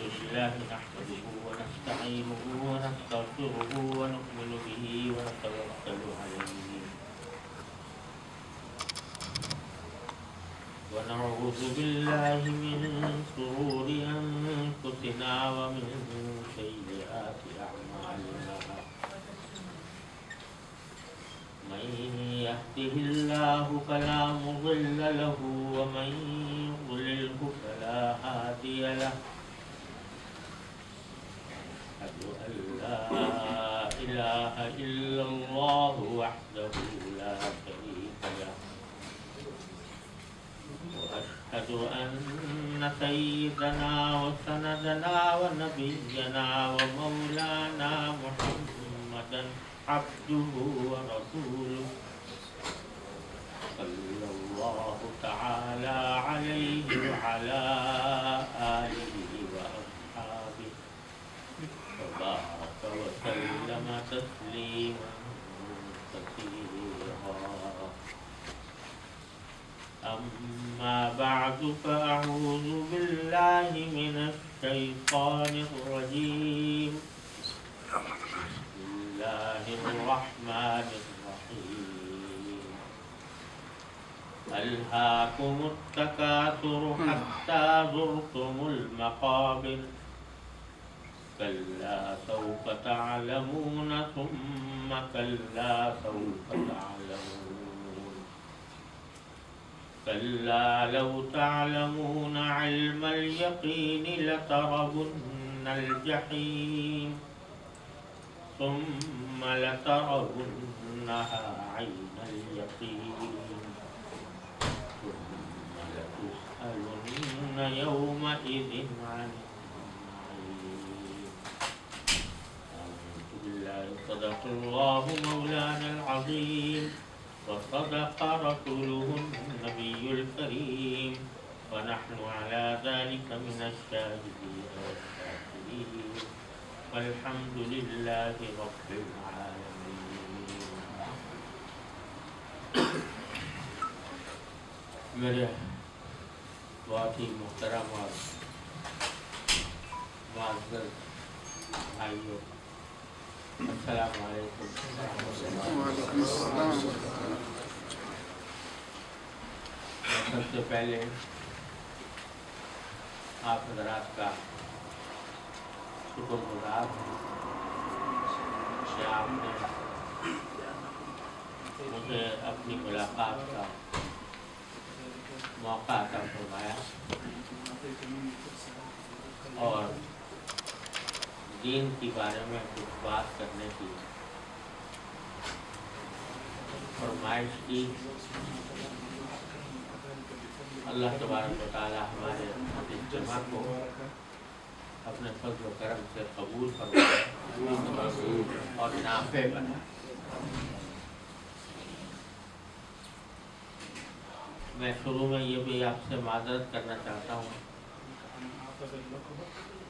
لله نحمده ونستعينه ونستغفره ونؤمن به ونتوكل عليه ونعوذ بالله من شرور أنفسنا ومن سيئات أعمالنا من يهده الله فلا مضل له ومن يضلله فلا هادي له أشهد أن لا إله إلا الله وحده لا شريك له وأشهد أن سيدنا وسندنا ونبينا ومولانا محمدا عبده ورسوله صلى الله تعالى عليه وعلى آله وأصحابه وبارك وسلم تسليما كثيرا أما بعد فأعوذ بالله من الشيطان الرجيم بسم الله الرحمن الرحيم ألهاكم التكاثر حتى زرتم المقابر كلا سوف تعلمون ثم كلا سوف تعلمون كلا لو تعلمون علم اليقين لترون الجحيم ثم لترونها عين اليقين ثم لتسألن يومئذ عن النعيم. أعوذ بالله صدق الله مولانا العظيم وصدق رسوله النبي الكريم ونحن على ذلك من الشاهدين والشاكرين والحمد لله رب العالمين. میرے بہت ہی محترم اور معزز بھائیوں، السلام علیکم. سب سے پہلے آپ حضرات کا شکر گزار ہوں کہ آپ نے مجھے اپنی ملاقات کا موقع عطا فرمایا اور دین کے بارے میں کچھ بات کرنے کی فرمائش کی. اللہ تبارک و تعالی ہمارے اجتماع کو اپنے فضل و کرم سے قبول فرمائے اور نافع بنائے. میں شروع میں یہ بھی آپ سے معذرت کرنا چاہتا ہوں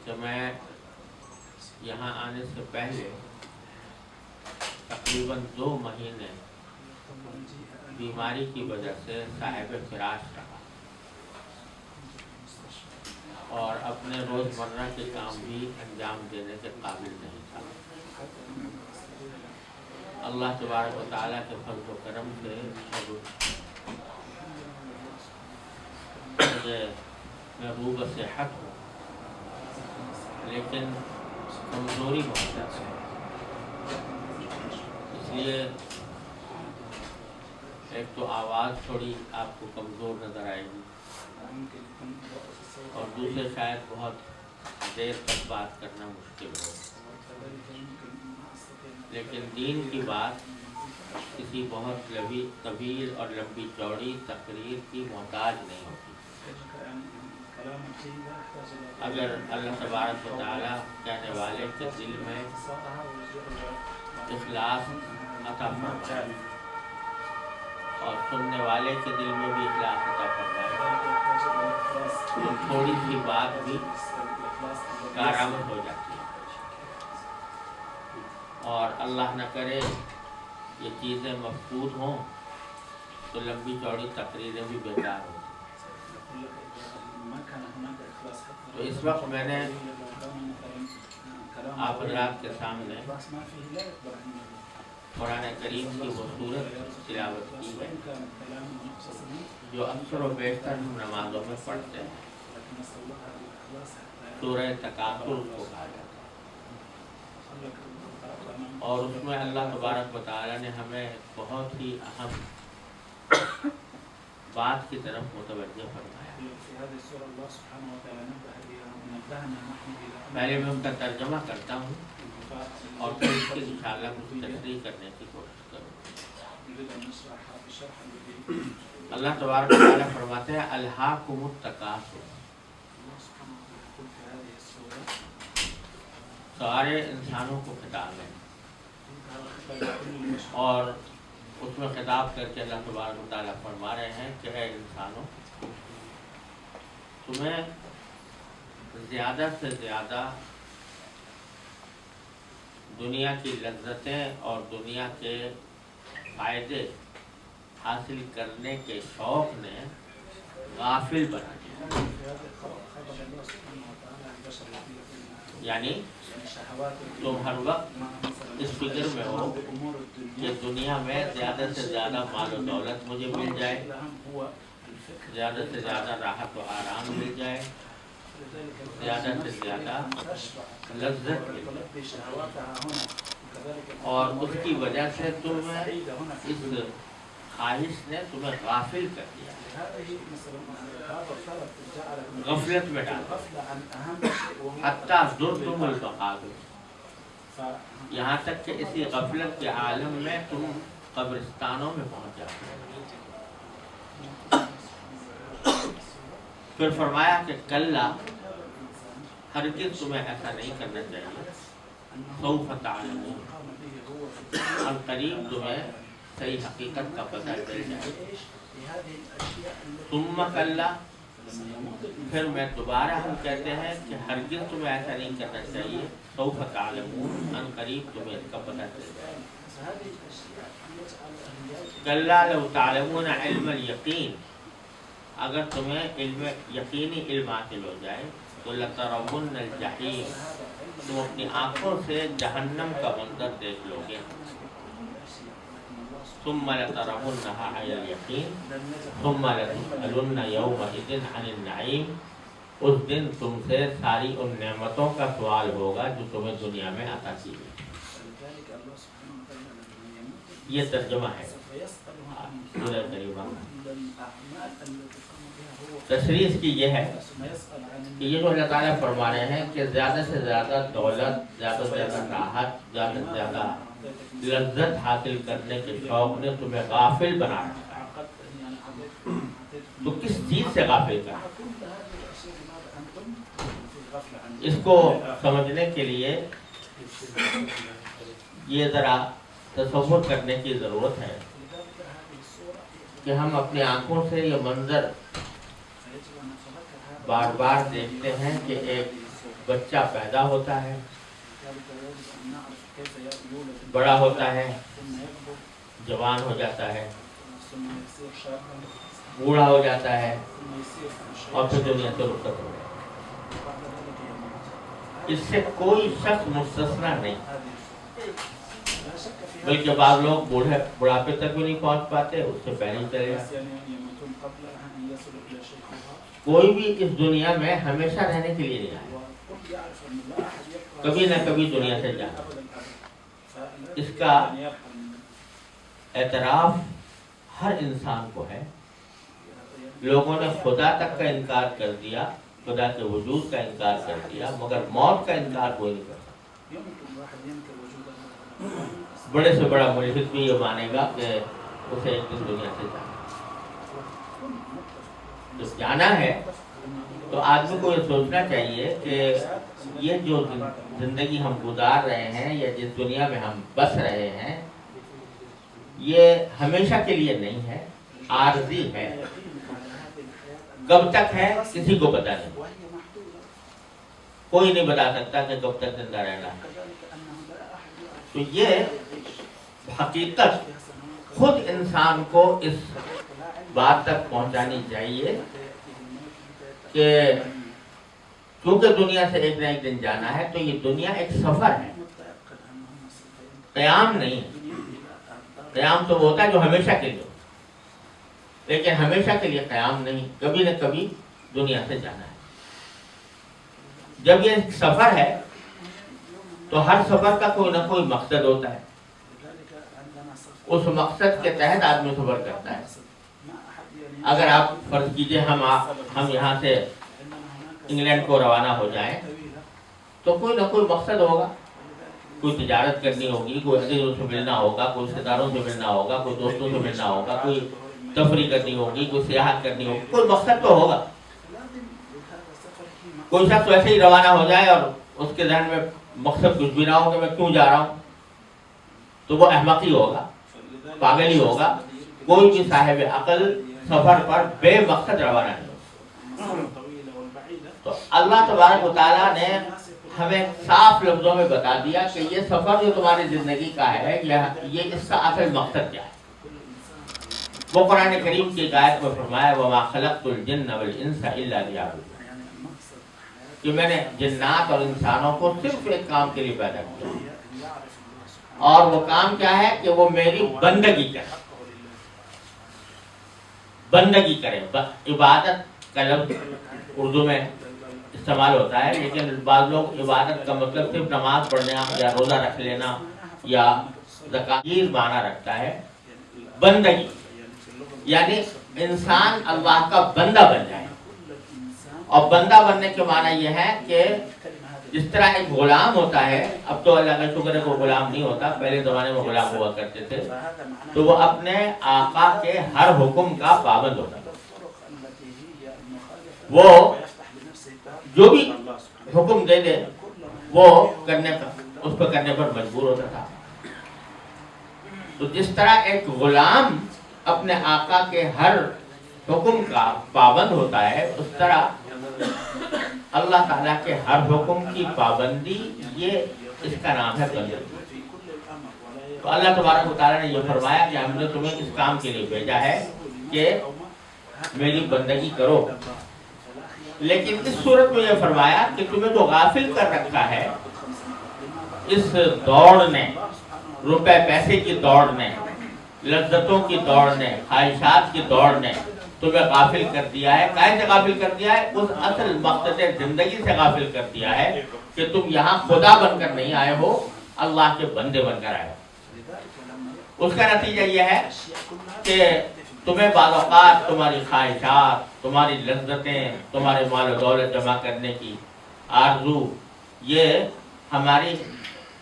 کہ میں یہاں آنے سے پہلے تقریباً 2 مہینے بیماری کی وجہ سے صاحب فراش رہا اور اپنے روزمرہ کے کام بھی انجام دینے کے قابل نہیں تھا. اللہ تبارک و تعالیٰ کے فضل و کرم سے میں روح صحت ہوں، لیکن کمزوری بہت زیادہ ہے. اس لیے ایک تو آواز تھوڑی آپ کو کمزور نظر آئے گی اور دوسرے شاید بہت دیر تک بات کرنا مشکل ہو. لیکن دین کی بات کسی بہت طویل اور لمبی چوڑی تقریر کی محتاج نہیں ہوتی. اگر اللہ تبارک و تعالیٰ کہنے والے کے دل میں اخلاص عطا فرمائے اور سننے والے کے دل میں بھی اخلاص عطا فرمائے تو تھوڑی سی بات بھی کارآمد ہو جاتی ہے. اور اللہ نہ کرے یہ چیزیں مفقود ہوں تو لمبی چوڑی تقریریں بھی بیکار ہوں. تو اس وقت میں نے آپ حضرات کے سامنے قرآن کریم کی وہ سورت تلاوت کی ہے جو اکثر و بیشتر ہم نمازوں میں پڑھتے ہیں، سورہ تکاثر کو کہا جاتا ہے، اور اس میں اللہ تبارک و تعالیٰ نے ہمیں بہت ہی اہم بات کی طرف متوجہ فرمایا۔ پہلے میں ان کا ترجمہ کرتا ہوں اور پھر اس کی انشاءاللہ کچھ تشریح کرنے کی کوشش کروں۔ اللہ تبارک و تعالیٰ فرماتے ہیں الہاکم التکاثر، سارے انسانوں کو خطاب ہے، اور اس میں خطاب کر کے اللہ تبارک و تعالیٰ فرما رہے ہیں کہ اے انسانوں، تمہیں زیادہ سے زیادہ دنیا کی لذتیں اور دنیا کے فائدے حاصل کرنے کے شوق نے غافل بنا دیا، یعنی تم ہر وقت اس فکر میں ہو کہ دنیا میں زیادہ سے زیادہ مال و دولت مجھے مل جائے، زیادہ سے زیادہ راحت و آرام مل جائے، زیادہ سے زیادہ لذت مل جائے، اور اس کی وجہ سے تمہیں اس خواہش نے تمہیں غافل کر دیا، غفلت میں ڈال، حتیٰ زرتم المقابر، یہاں تک کہ اسی غفلت کے عالم میں تم قبرستانوں میں پہنچ جاتے ہو۔ پھر فرمایا کہ کلا، ہرگز تمہیں ایسا نہیں کرنا چاہیے، سوف تعلمون، ان قریب تمہیں صحیح حقیقت کا پتہ چل جائے، ثم کلا، پھر میں دوبارہ ہم کہتے ہیں کہ ہرگز تمہیں ایسا نہیں کرنا چاہیے، سوف تعلمون، ان قریب تمہیں اس کا پتہ چل جائے، کلا لو تعلمون علم الیقین، اگر تمہیں علم یقینی علم حاصل ہو جائے تو لترون الجحیم، تم اپنی آنکھوں سے جہنم کا منظر دیکھ لو گے، ثم لترونها عین الیقین ثم لتسألن یومئذ عن النعیم، اس دن تم سے ساری ان نعمتوں کا سوال ہوگا جو تمہیں دنیا میں عطا کی گئی۔ یہ ترجمہ ہے سورہ کریمہ۔ تشریح اس کی یہ ہے کہ یہ جو اللہ تعالیٰ فرما رہے ہیں کہ زیادہ سے زیادہ دولت، زیادہ سے زیادہ راحت، زیادہ سے زیادہ لذت حاصل کرنے کے شوق نے تمہیں غافل بنا رکھا ہے، تو کس چیز سے غافل کر؟ اس کو سمجھنے کے لیے یہ ذرا تصور کرنے کی ضرورت ہے کہ ہم اپنی آنکھوں سے یہ منظر بار بار دیکھتے ہیں کہ ایک بچہ پیدا ہوتا ہے، بڑا ہوتا ہے، جوان ہو جاتا ہے، بوڑھا ہو جاتا ہے، اور پھر دنیا سے رخصت ہو جاتا ہے۔ اس سے کوئی شخص مستثنا نہیں، بلکہ بعض لوگ بڑھاپے تک بھی نہیں پہنچ پاتے، اس سے پہلے ہی چلے جاتے۔ کوئی بھی اس دنیا میں ہمیشہ رہنے کے لیے نہیں آیا، کبھی نہ کبھی دنیا سے جانا۔ اس کا اعتراف ہر انسان کو ہے۔ لوگوں نے خدا تک کا انکار کر دیا، خدا کے وجود کا انکار کر دیا، مگر موت کا انکار کوئی نہیں کرتا۔ بڑے سے بڑا ملحد بھی یہ مانے گا کہ اسے ایک دن دنیا سے جانا، جب جانا ہے تو آدمی کو یہ سوچنا چاہیے کہ یہ جو زندگی ہم گزار رہے ہیں یا جس دنیا میں ہم بس رہے ہیں، یہ ہمیشہ کے لیے نہیں ہے، عارضی ہے۔ کب تک ہے کسی کو پتہ نہیں، کوئی نہیں بتا سکتا کہ کب تک زندہ رہنا ہے۔ تو یہ حقیقت خود انسان کو اس بات تک پہنچانی چاہیے کہ کیونکہ دنیا سے ایک نہ ایک دن جانا ہے، تو یہ دنیا ایک سفر ہے، قیام نہیں ہے۔ قیام تو وہ ہوتا ہے جو ہمیشہ کے لیے، لیکن ہمیشہ کے لیے قیام نہیں، کبھی نہ کبھی دنیا سے جانا ہے۔ جب یہ سفر ہے تو ہر سفر کا کوئی نہ کوئی مقصد ہوتا ہے، اس مقصد کے تحت آدمی سفر کرتا ہے۔ اگر آپ فرض کیجئے ہم یہاں سے انگلینڈ کو روانہ ہو جائیں تو کوئی نہ کوئی مقصد ہوگا، کوئی تجارت کرنی ہوگی، کوئی عزیزوں سے ملنا ہوگا، کوئی رشتے داروں سے ملنا ہوگا، کوئی دوستوں سے ملنا ہوگا، کوئی تفریح کرنی ہوگی، کوئی سیاحت کرنی ہوگی، کوئی مقصد تو ہوگا۔ کوئی شخص ویسے ہی روانہ ہو جائے اور اس کے ذہن میں مقصد کچھ بھی نہ ہو کہ میں کیوں جا رہا ہوں، تو وہ احمق ہی ہوگا، پاگل ہی ہوگا۔ کوئی بھی صاحب عقل سفر پر بے مقصد روانہ نہیں ہوگا۔ تو اللہ تبارک و تعالیٰ نے ہمیں صاف لفظوں میں بتا دیا کہ یہ سفر جو تمہاری زندگی کا ہے، یہ اس کا اصل مقصد کیا ہے۔ وہ قرآن کریم کی آیت میں فرمایا وَمَا خَلَقْتُ الْجِنَّ وَالْإِنسَ إِلَّا لِيَعْبُدُونِ، کہ میں نے جنات اور انسانوں کو صرف ایک کام کے لیے پیدا کیا، اور وہ کام کیا ہے کہ وہ میری بندگی کریں، بندگی کریں۔ عبادت کا لفظ اردو میں استعمال ہوتا ہے، لیکن بعض لوگ عبادت کا مطلب صرف نماز پڑھنا یا روزہ رکھ لینا یا زکوٰۃ معنی رکھتا ہے۔ بندگی یعنی انسان اللہ کا بندہ بن جائے، اور بندہ بننے کے معنی یہ ہے کہ جس طرح ایک غلام ہوتا ہے، اب تو اللہ کا شکر ہے وہ غلام نہیں ہوتا، پہلے زمانے میں غلام ہوا کرتے تھے، تو وہ اپنے آقا کے ہر حکم کا پابند ہوتا تھا، وہ جو بھی حکم دے دے وہ اس پہ کرنے پر مجبور ہوتا تھا۔ تو جس طرح ایک غلام اپنے آقا کے ہر حکم کا پابند ہوتا ہے، اس طرح اللہ تعالیٰ کے ہر حکم کی پابندی، یہ اس کا نام ہے بندگی۔ تو اللہ تبارک و تعالیٰ نے یہ فرمایا کہ ہم نے تمہیں اس کام کے لیے بھیجا ہے کہ میری بندگی کرو، لیکن اس صورت میں یہ فرمایا کہ تمہیں تو غافل کر رکھا ہے اس دوڑ نے، روپے پیسے کی دوڑ نے، لذتوں کی دوڑ نے، خواہشات کی دوڑ نے تمہیں غافل کر دیا ہے۔ کائے سے غافل کر دیا ہے؟ اس اصل مقصد زندگی سے غافل کر دیا ہے کہ تم یہاں خدا بن کر نہیں آئے ہو، اللہ کے بندے بن کر آئے ہو۔ اس کا نتیجہ یہ ہے کہ تمہیں بعض اوقات تمہاری خواہشات، تمہاری لذتیں، تمہارے مال و دولت جمع کرنے کی آرزو، یہ ہماری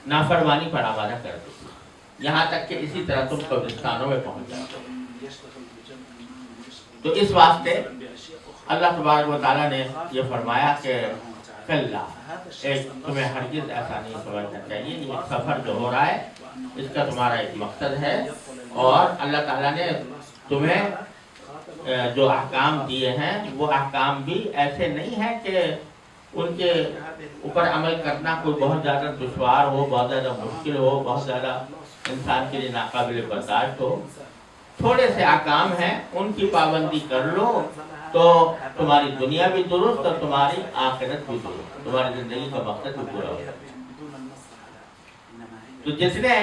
نافرمانی پر آمادہ کر دیتی، یہاں تک کہ اسی طرح تم قبرستانوں میں پہنچ جاتے ہو۔ تو اس واسطے اللہ تبارک و تعالیٰ نے یہ فرمایا کہ کلا، تمہیں ہرگز ایسا نہیں سمجھنا چاہیے، یہ سفر جو ہو رہا ہے اس کا تمہارا ایک مقصد ہے، اور اللہ تعالیٰ نے تمہیں جو احکام دیے ہیں وہ احکام بھی ایسے نہیں ہیں کہ ان کے اوپر عمل کرنا کوئی بہت زیادہ دشوار ہو، بہت زیادہ مشکل ہو، بہت زیادہ انسان کے لیے ناقابل برداشت ہو۔ تھوڑے سے احکام ہیں، ان کی پابندی کر لو تو تمہاری دنیا بھی درست اور تمہاری آخرت بھی درست، تمہاری زندگی کا مقصد بھی پورا ہوگا۔ تو جتنے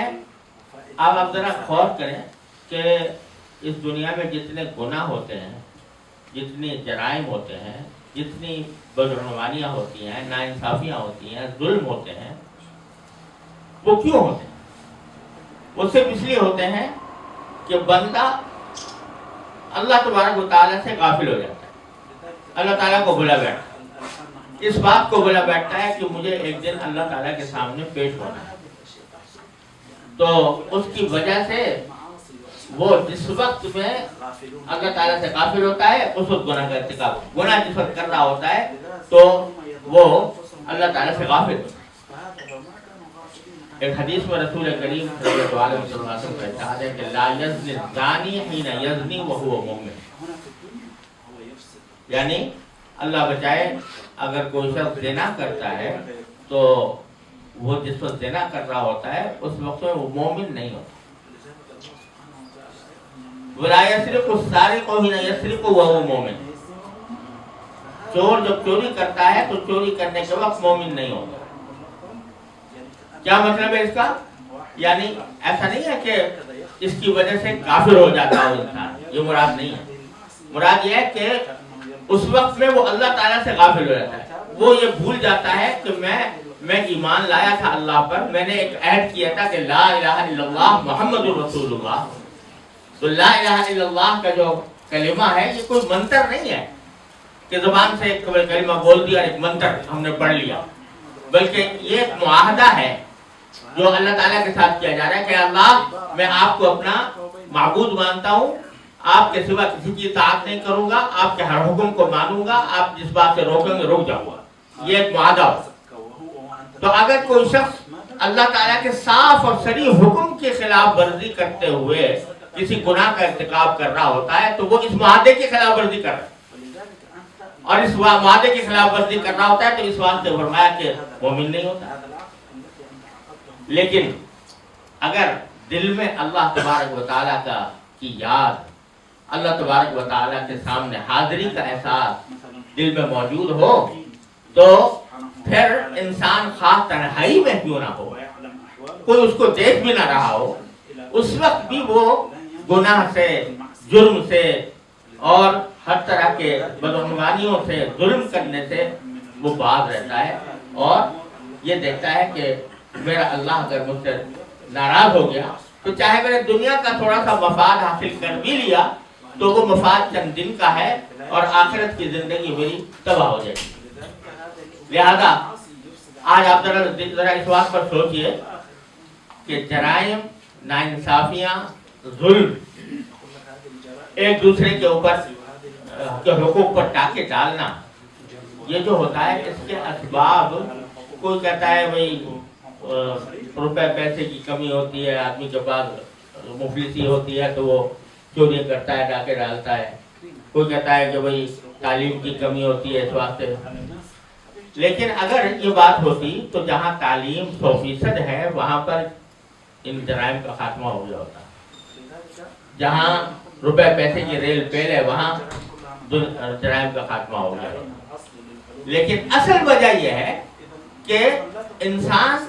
آپ ذرا غور کریں کہ اس دنیا میں جتنے گناہ ہوتے ہیں، جتنے جرائم ہوتے ہیں، جتنی بدعنوانیاں ہوتی ہیں، ناانصافیاں ہوتی ہیں، ظلم ہوتے ہیں، وہ کیوں ہوتے ہیں؟ وہ صرف اس لیے ہوتے ہیں کہ بندہ اللہ تبارک و تعالیٰ سے غافل ہو جاتا ہے، اللہ تعالیٰ کو بھولا بیٹھتا ہے، اس بات کو بھولا بیٹھتا ہے کہ مجھے ایک دن اللہ تعالیٰ کے سامنے پیش ہونا ہے۔ تو اس کی وجہ سے وہ جس وقت میں اللہ تعالیٰ سے غافل ہوتا ہے، اس وقت گناہ کا ارتکاب، گناہ جس وقت کر رہا ہوتا ہے تو وہ اللہ تعالیٰ سے غافل ہوتا ہے۔ ایک حدیث میں رسول کریم صلی اللہ علیہ وسلم کا ارشاد ہے کہ لا یزنی الزانی حین یزنی وہو مومن، یعنی اللہ بچائے اگر کوئی شخص زنا کرتا ہے تو وہ جس وقت زنا کر رہا ہوتا ہے اس وقت میں وہ مومن نہیں ہوتا۔ ولا یسرق السارق حین یسرق وہو مومن، چور جب چوری کرتا ہے تو چوری کرنے کے وقت مومن نہیں ہوتا. کیا مطلب ہے اس کا؟ یعنی ایسا نہیں ہے کہ اس کی وجہ سے کافر ہو جاتا ہو انسان، یہ مراد نہیں ہے. مراد یہ ہے کہ اس وقت میں وہ اللہ تعالیٰ سے غافل ہو جاتا ہے. وہ یہ بھول جاتا ہے کہ میں ایمان لایا تھا اللہ پر، میں نے ایک عہد کیا تھا کہ لا الہ الا اللہ محمد الرسول اللہ. تو لا الہ الا اللہ کا جو کلمہ ہے یہ کوئی منتر نہیں ہے کہ زبان سے ایک کلمہ بول دیا اور ایک منتر ہم نے پڑھ لیا، بلکہ یہ ایک معاہدہ ہے جو اللہ تعالیٰ کے ساتھ کیا جا رہا ہے کہ اللہ میں آپ کو اپنا معبود مانتا ہوں، آپ کے سوا کسی کی اطاعت نہیں کروں گا، آپ کے ہر حکم کو مانوں گا، آپ جس بات سے روکیں گے روک جاؤں گا. یہ ایک معاہدہ ہو. تو اگر کوئی شخص اللہ تعالیٰ کے صاف اور صریح حکم کی خلاف ورزی کرتے ہوئے کسی گناہ کا ارتکاب کر رہا ہوتا ہے تو وہ اس معاہدے کی خلاف ورزی کر رہا ہے، اور اس معاہدے کی خلاف ورزی کر رہا ہوتا ہے تو اس واسطے فرمایا کہ مومن نہیں ہوتا. لیکن اگر دل میں اللہ تبارک و تعالیٰ کی یاد، اللہ تبارک و تعالیٰ کے سامنے حاضری کا احساس دل میں موجود ہو تو پھر انسان خواہ تنہائی میں کیوں نہ ہو، کوئی اس کو دیکھ بھی نہ رہا ہو، اس وقت بھی وہ گناہ سے، جرم سے اور ہر طرح کے بدعنوانیوں سے، ظلم کرنے سے وہ باز رہتا ہے، اور یہ دیکھتا ہے کہ میرا اللہ اگر مجھ سے ناراض ہو گیا تو چاہے میں نے دنیا کا تھوڑا سا مفاد حاصل کر بھی لیا تو وہ مفاد چند دن کا ہے اور آخرت کی زندگی میری تباہ ہو جائے گی. لہذا آج آپ ذرا اس بات پر سوچئے کہ جرائم، ناانصافیاں، ظلم، ایک دوسرے کے اوپر کے حقوق پر ٹاکے ڈالنا، یہ جو ہوتا ہے اس کے اسباب، کوئی کہتا ہے بھئی روپے پیسے کی کمی ہوتی ہے، آدمی کے پاس مفلسی ہوتی ہے تو وہ چوری کرتا ہے، ڈاکے ڈالتا ہے. کوئی کہتا ہے کہ بھئی تعلیم کی کمی ہوتی ہے اس واسطے. لیکن اگر یہ بات ہوتی تو جہاں تعلیم 100% ہے وہاں پر ان جرائم کا خاتمہ ہو گیا ہوتا. جہاں روپے پیسے کی ریل پیل ہے وہاں جرائم کا خاتمہ ہو گیا ہوتا. لیکن اصل وجہ یہ ہے کہ انسان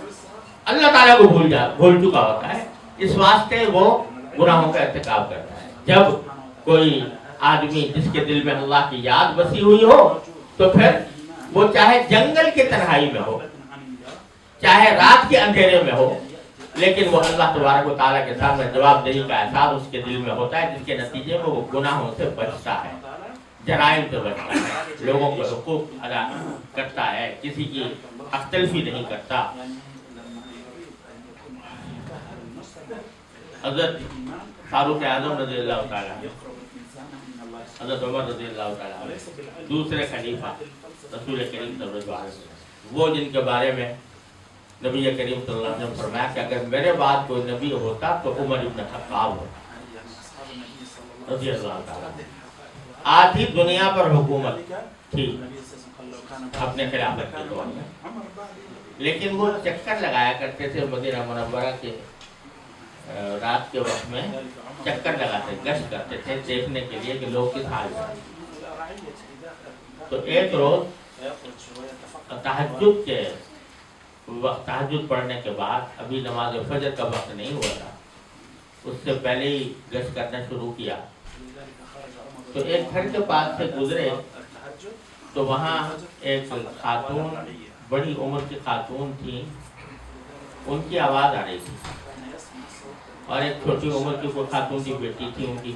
اللہ تعالیٰ کو بھول چکا ہوتا ہے، اس واسطے وہ گناہوں کا ارتکاب کرتا ہے. جب کوئی آدمی جس کے دل میں اللہ کی یاد بسی ہوئی ہو تو پھر وہ چاہے جنگل کی تنہائی میں ہو، چاہے رات کے اندھیرے میں ہو، لیکن وہ اللہ تبارک و تعالیٰ کے سامنے جواب دہی کا احساس اس کے دل میں ہوتا ہے، جس کے نتیجے میں وہ گناہوں سے بچتا ہے، جرائم سے بچتا ہے، لوگوں کے حقوق ادا کرتا ہے، کسی کی حق تلفی نہیں کرتا. حضرت فاروق اعظم رضی اللہ تعالیٰ، حضرت عمر رضی اللہ تعالیٰ، دوسرے خلیفہ رسول کریم صلی اللہ علیہ وسلم، وہ جن کے بارے میں نبی کریم صلی اللہ علیہ وسلم فرمایا کہ اگر میرے بعد کوئی نبی ہوتا تو عمر ابن خطاب ہوتا رضی اللہ تعالیٰ. آدھی دنیا پر حکومت تھی اپنے خلافت کے دور میں، لیکن وہ چکر لگایا کرتے تھے مدینہ منورہ کے رات کے وقت میں، چکر لگاتے، گشت کرتے تھے دیکھنے کے لیے کہ لوگ کس حال میں. تو ایک روز تہجد کے وقت، تہجد پڑھنے کے بعد، ابھی نماز فجر کا وقت نہیں ہوا تھا، اس سے پہلے ہی گشت کرنا شروع کیا. تو ایک گھر کے پاس سے گزرے تو وہاں ایک خاتون، بڑی عمر کی خاتون تھی، ان کی آواز آ رہی تھی، اور ایک چھوٹی عمر کی کوئی خاتون کی بیٹی تھی ان کی،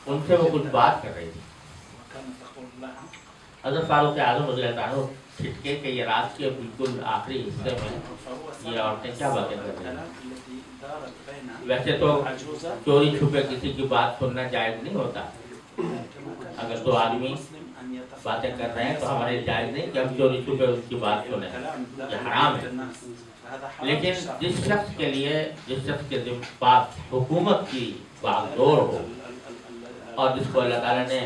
ان سے وہ کچھ بات کر رہی تھی. حضرت فاروق اعظم رضی اللہ عنہ چھٹکے کہ یہ رات کے بالکل آخری حصے میں یہ عورتیں کیا باتیں کر رہی ہیں. ویسے تو چوری چھپے کسی کی بات سننا جائز نہیں ہوتا، اگر دو آدمی باتیں کر رہے ہیں تو ہمارے جائز نہیں کہ ہم چوری چھپے اس کی بات سنیں، یہ حرام ہے. لیکن جس شخص کے لیے، جس شخص کے پاس حکومت کی باغ دور ہو اور جس کو اللہ تعالیٰ نے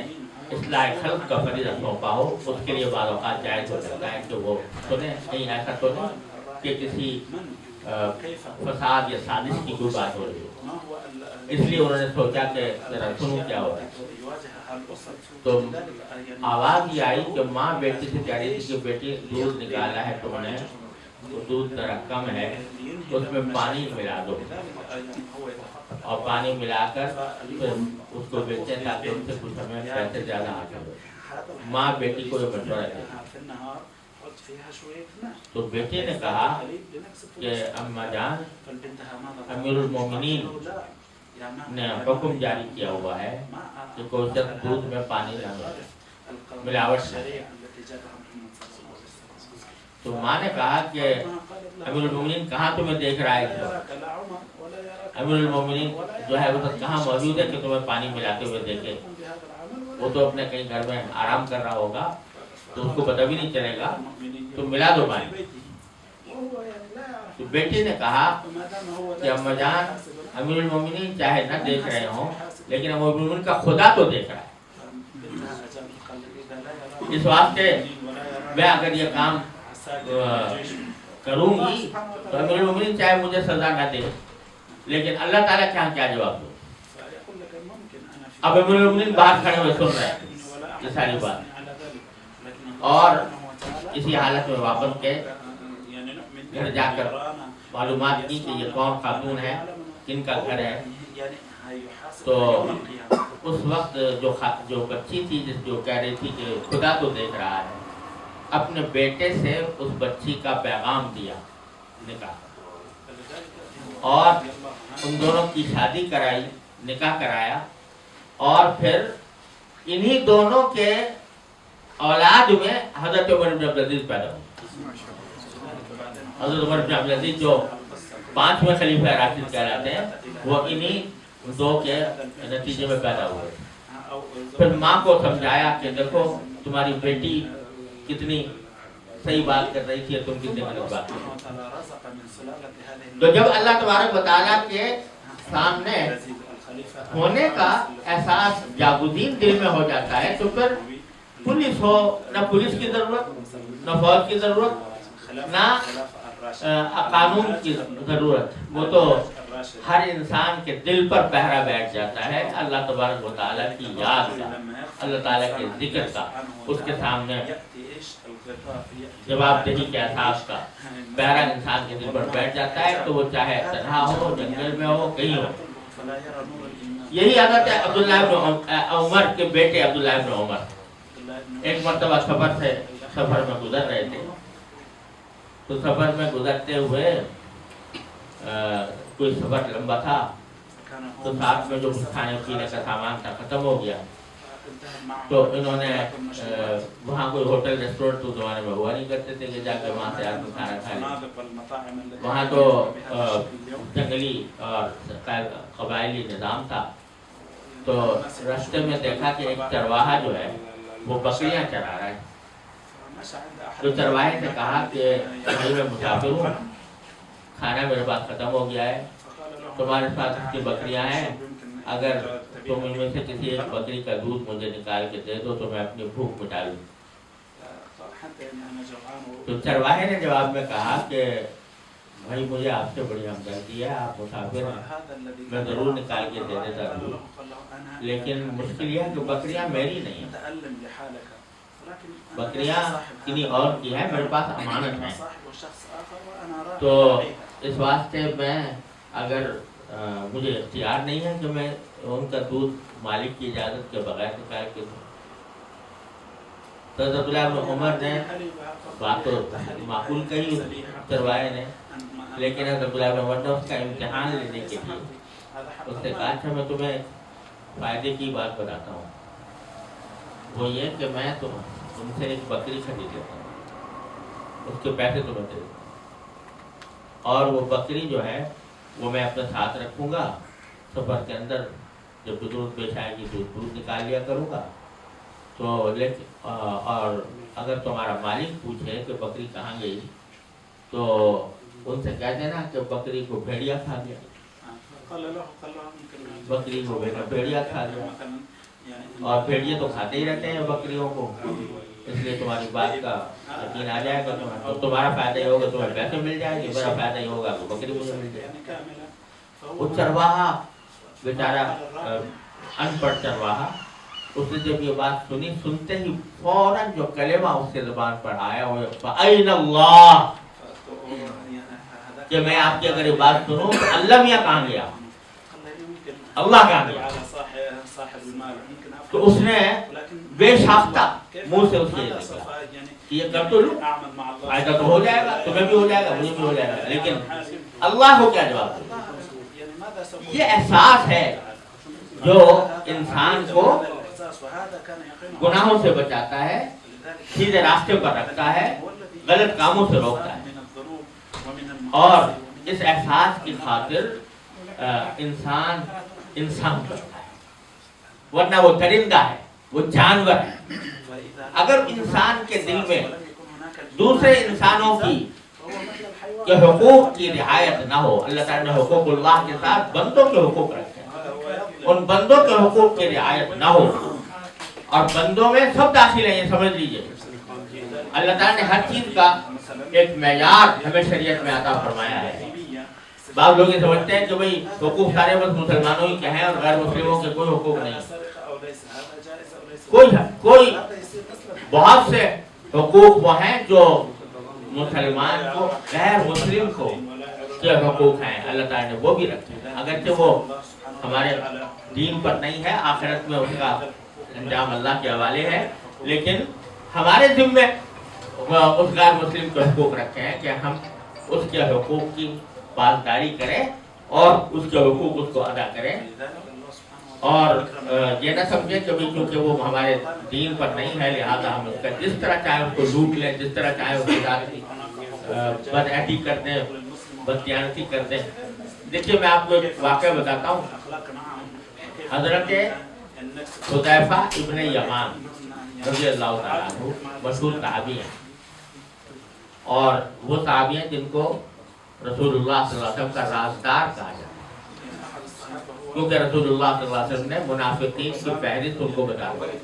اصلاح خلق کا فریضہ سونپا ہو، اس کے لیے بعض اوقات جائز ہو جاتا ہے کہ وہ سنیں. کہیں ایسا تو نہیں کہ کسی فساد یا سازش کی کوئی بات ہو رہی ہے، اس لیے انہوں نے سوچا کہ ذرا سنو کیا ہو رہا ہے۔ تو آواز یہ آئی کہ ماں بیٹی سے کہہ رہی تھی کہ بیٹی دودھ نکالا ہے تم نے، وہ دودھ ذرا کم ہے، اس میں پانی ملا دو اور پانی ملا کر پھر اس کو بیچے تاکہ ان سے کچھ ہمیں پیسے زیادہ حاصل ہو۔ ماں بیٹی کو یہ مشورہ دیا، تو بیٹے نے کہا کہ اماں جان، امیر المومنین نے حکم جاری کیا ہوا ہے کہ کوئی شخص دودھ میں پانی نہ ملائے، ملاوٹ نہ۔ تو ماں نے کہا کہ امیر المومنین کہاں تمہیں دیکھ رہا ہے؟ امیر المومنین جو ہے وہ کہاں موجود ہے کہ تمہیں پانی ملاتے ہوئے دیکھے؟ وہ تو اپنے کہیں گھر میں آرام کر رہا ہوگا، تو اس کو پتہ بھی نہیں چلے گا، تو ملا دو پانی۔ تو بیٹی نے کہا کہ اماں جان، امیر المومنین چاہے نہ دیکھ رہے ہوں لیکن امیر المومنین کا خدا تو دیکھ رہا ہے، اس واسطے میں اگر یہ کام کروں گی تو امیر المومنین چاہے مجھے سزا نہ دے لیکن اللہ تعالیٰ کے یہاں کیا جواب دو؟ اب امیر المومنین باہر کھڑے ہوئے سن رہے ہیں یہ ساری بات، اور اسی حالت میں واپس کے گھر جا کر معلومات کی کہ یہ کون خاتون ہے، کن کا گھر ہے۔ تو اس وقت جو بچی تھی جو کہہ رہی تھی کہ خدا تو دیکھ رہا ہے، اپنے بیٹے سے اس بچی کا پیغام دیا، نکاح، اور ان دونوں کی شادی کرائی، نکاح کرایا، اور پھر انہی دونوں کے اولاد میں حضرت عمر بن عبدالعزیز پیدا ہوئے۔ حضرت عمر بن عبدالعزیز جو 5ویں خلیفہ راشد کہلاتے ہیں، وہ انہی دو کے نتیجے میں پیدا ہوئے۔ پھر ماں کو سمجھایا کہ دیکھو تمہاری بیٹی کتنی صحیح بات کر رہی تھی، تم کتنی غلط بات کر رہی۔ تو جب اللہ تبارک و تعالیٰ کے سامنے ہونے کا احساس جاگودین دل میں ہو جاتا ہے تو پھر پولیس ہو، نہ پولیس کی ضرورت، نہ فوج کی ضرورت، نہ قانون کی ضرورت، وہ تو ہر انسان کے دل پر پہرا بیٹھ جاتا ہے اللہ تبارک و تعالیٰ کی یاد کا، اللہ تعالیٰ کے ذکر کا، اس کے سامنے جواب دہی کے احساس کا پہرا انسان کے دل پر بیٹھ جاتا ہے، تو وہ چاہے تنہا ہو، جنگل میں ہو، کہیں ہو۔ یہی عادت ہے عبداللہ بن عمر کے بیٹے عبداللہ بن عمر۔ ایک مرتبہ سفر میں گزر رہے تھے، تو سفر میں گزرتے ہوئے کوئی سفر لمبا تھا، تو ساتھ میں جو کھانے پینے کا سامان تھا ختم ہو گیا، تو انہوں نے وہاں کوئی ہوٹل ریسٹورنٹ تو زمانے میں ہوا نہیں کرتے تھے کہ جا کے وہاں سے آدمی کھانا کھا لے، وہاں تو جنگلی اور قبائلی نظام تھا۔ تو راستے میں دیکھا کہ ایک چرواہا جو ہے وہ بکریاں چرا رہا ہے، تو چرواہے نے کہا کہ میں مسافر ہوں، کھانا میرے پاس ختم ہو گیا ہے، تمہارے پاس کی بکریاں ہیں، اگر تم ان میں سے کسی ایک بکری کا دودھ مجھے نکال کے دے دو تو میں اپنی بھوک مٹا لوں۔ تو چرواہے نے جواب میں کہا کہ بھائی مجھے آپ سے بڑی ہمدردی ہے، آپ مسافر ہیں، میں ضرور نکال کے دے دیتا ہوں، لیکن مشکل یہ ہے کہ بکریاں میری نہیں ہیں، بکریاں کنی اور کی ہیں، میرے پاس امانت ہے۔ تو اس واسطے میں اگر مجھے اختیار نہیں ہے کہ میں ان کا دودھ مالک کی اجازت کے بغیر نکال کے دوں۔ تو حضرت عبداللہ بن عمر نے بات تو معقول کہی چرواہے نے، لیکن حضرت عبداللہ بن عمر نے اس کا امتحان لینے کے لیے اس سے کہا کہ میں تمہیں فائدے کی بات بتاتا ہوں، وہ یہ کہ میں تم سے ایک بکری خرید لیتا ہوں، اس کے پیسے تمہیں دے دیتا ہوں، اور وہ بکری جو ہے وہ میں اپنے ساتھ رکھوں گا، سفر کے اندر جب دودھ پیش آئے گی تو دودھ نکال لیا کروں گا۔ تو اور اگر تمہارا مالک پوچھے کہ بکری کہاں گئی تو ان سے کہہ دینا کہ بکری کو بھیڑیا کھا گیا، بکری کو بھیڑیا کھا گیا۔ اور بھیڑیے تو کھاتے ہی رہتے ہیں بکریوں کو، اس لیے تمہاری بات کا یقین آ جائے گا تمہیں، تو تمہارا فائدہ یہ ہوگا تمہیں پیسے مل جائیں گے، میرا فائدہ یہ ہوگا تو بکری مجھے مل جائے گی۔ وہ چرواہا بیچارہ ان پڑھ چرواہا، اس نے جب یہ بات سنی، سنتے ہی فوراً جو کلمہ اس کے زبان پر آیا وہ فَأَيْنَ اللَّهُ، کہ میں آپ کی اگر یہ بات سنوں تو اللہ میاں کہاں گیا، اللہ کہاں گیا۔ تو اس نے بے ساختہ منہ سے اس کے نکلا یہ کر تو لوں، فائدہ تو ہو جائے گا، تمہیں بھی ہو جائے گا مجھے بھی ہو جائے گا، لیکن اللہ کو کیا جواب دے۔ یہ احساس ہے جو انسان کو گناہوں سے بچاتا ہے، سیدھے راستے پر رکھتا ہے، غلط کاموں سے روکتا ہے، اور اس احساس کی خاطر انسان کرتا ہے، ورنہ وہ درندہ ہے، وہ جانور ہے۔ اگر انسان کے دل میں دوسرے انسانوں کے حقوق کی رعایت نہ ہو، اللہ تعالیٰ نے حقوق اللہ کے ساتھ بندوں کے حقوق رکھے ہیں، ان بندوں کے حقوق کی رعایت نہ ہو، اور بندوں میں سب داخل ہیں، یہ سمجھ لیجئے، اللہ تعالیٰ نے ہر چیز کا ایک معیار ہمیں شریعت میں عطا فرمایا ہے۔ بعض لوگ یہ سمجھتے ہیں کہ بھئی حقوق سارے بس مسلمانوں ہی کے ہیں اور غیر مسلموں کے کوئی حقوق نہیں، کوئی بہت سے حقوق وہ ہیں جو مسلمان کو غیر مسلم کو کے حقوق ہیں، اللہ تعالیٰ نے وہ بھی رکھے ہیں، اگرچہ وہ ہمارے دین پر نہیں ہے، آخرت میں اس کا انجام اللہ کے حوالے ہے، لیکن ہمارے ذمے اس غیر مسلم کے حقوق رکھے ہیں کہ ہم اس کے حقوق کی پاسداری کریں اور اس کے حقوق اس کو ادا کریں، اور یہ نہ سمجھیں کہ کیونکہ وہ ہمارے دین پر نہیں ہے لہذا ہم اس کا جس طرح چاہے اس کو لوٹ لیں، جس طرح چاہے اس کے ساتھ بدعہدی کر دیں، بددیانتی کر دیں۔ دیکھیے میں آپ کو ایک واقعہ بتاتا ہوں، حضرت حذیفہ ابن یمان رضی اللہ تعالیٰ عنہ مشہور صحابی ہیں، اور وہ صحابی ہیں جن کو رسول اللہ صلی اللہ علیہ وسلم کا رازدار کہا جاتا ہے، کیونکہ رسول اللہ صلی اللہ علیہ وسلم نے منافقین کی فہرست ان کو بتا دی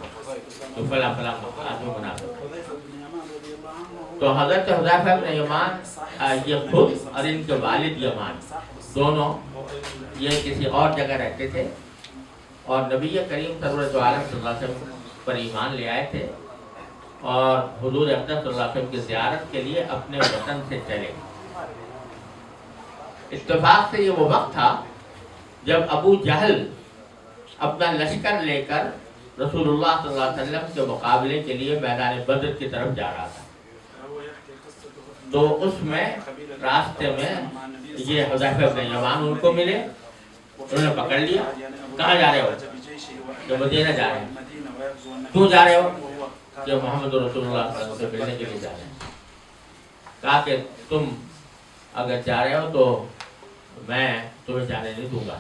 تو فلاں فلاں آدمی منافق۔ تو حضرت حذیفہ ابن یمان یہ خود اور ان کے والد یمان دونوں یہ کسی اور جگہ رہتے تھے، اور نبی کریم سرورت عالم صلی اللہ علیہ وسلم پر ایمان لے آئے تھے، اور حضور اقدس صلی اللہ علیہ وسلم کی زیارت کے لیے اپنے وطن سے چلے۔ اتفاق سے یہ وہ وقت تھا جب ابو جہل اپنا لشکر لے کر رسول اللہ صلی اللہ علیہ وسلم کے مقابلے کے لیے میدان بدر کی طرف جا رہا تھا۔ تو اس میں راستے میں یہ حذیفہ بن یمان ان کو ملے، انہوں نے پکڑ لیا، کہاں جا رہے ہو؟ کہ مدینہ جا رہے ہیں۔ کیوں جا رہے ہو؟ کہ محمد رسول اللہ صلی اللہ علیہ وسلم سے ملنے کے لیے جا رہے ہیں۔ کہا کہ تم اگر جا رہے ہو تو میں تمہیں جانے نہیں دوں گا،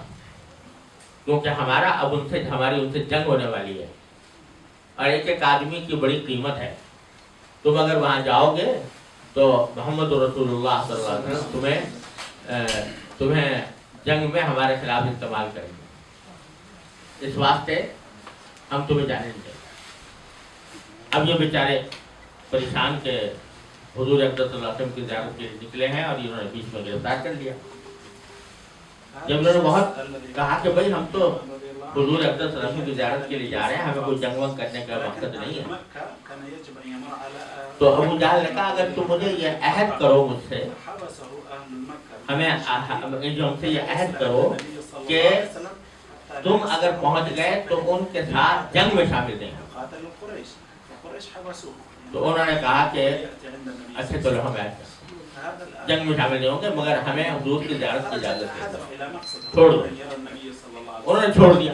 کیونکہ ہماری ان سے جنگ ہونے والی ہے، اور ایک ایک آدمی کی بڑی قیمت ہے، تم اگر وہاں جاؤ گے تو محمد رسول اللہ صلی اللہ علیہ وسلم تمہیں جنگ میں ہمارے خلاف استعمال کریں گے، اس واسطے ہم تمہیں جانے نہیں دیں گے۔ اب یہ بیچارے پریشان کے حضور اقدس صلی اللہ علیہ وسلم کی زیارت کے لیے نکلے ہیں، اور انہوں نے بیچ میں گرفتار کر لیا۔ جب انہوں نے بہت کہا کہ بھائی ہم تو حضور اقدس صلی اللہ علیہ وسلم کی زیارت کے لیے جا رہے ہیں، ہمیں کوئی جنگ ونگ کرنے کا مقصد نہیں ہے، تو ابو جہل نے کہا اگر تم مجھے یہ عہد کرو مجھ سے، جو ہم سے یہ عہد کرو کہ تم اگر پہنچ گئے تو ان کے ساتھ جنگ میں شامل نہیں ہو۔ تو انہوں نے کہا کہ اچھا چلو ہم جنگ میں شامل نہیں ہوں گے، مگر ہمیں حضور کی زیارت کی اجازت ہے، چھوڑ دو۔ انہوں نے چھوڑ دیا،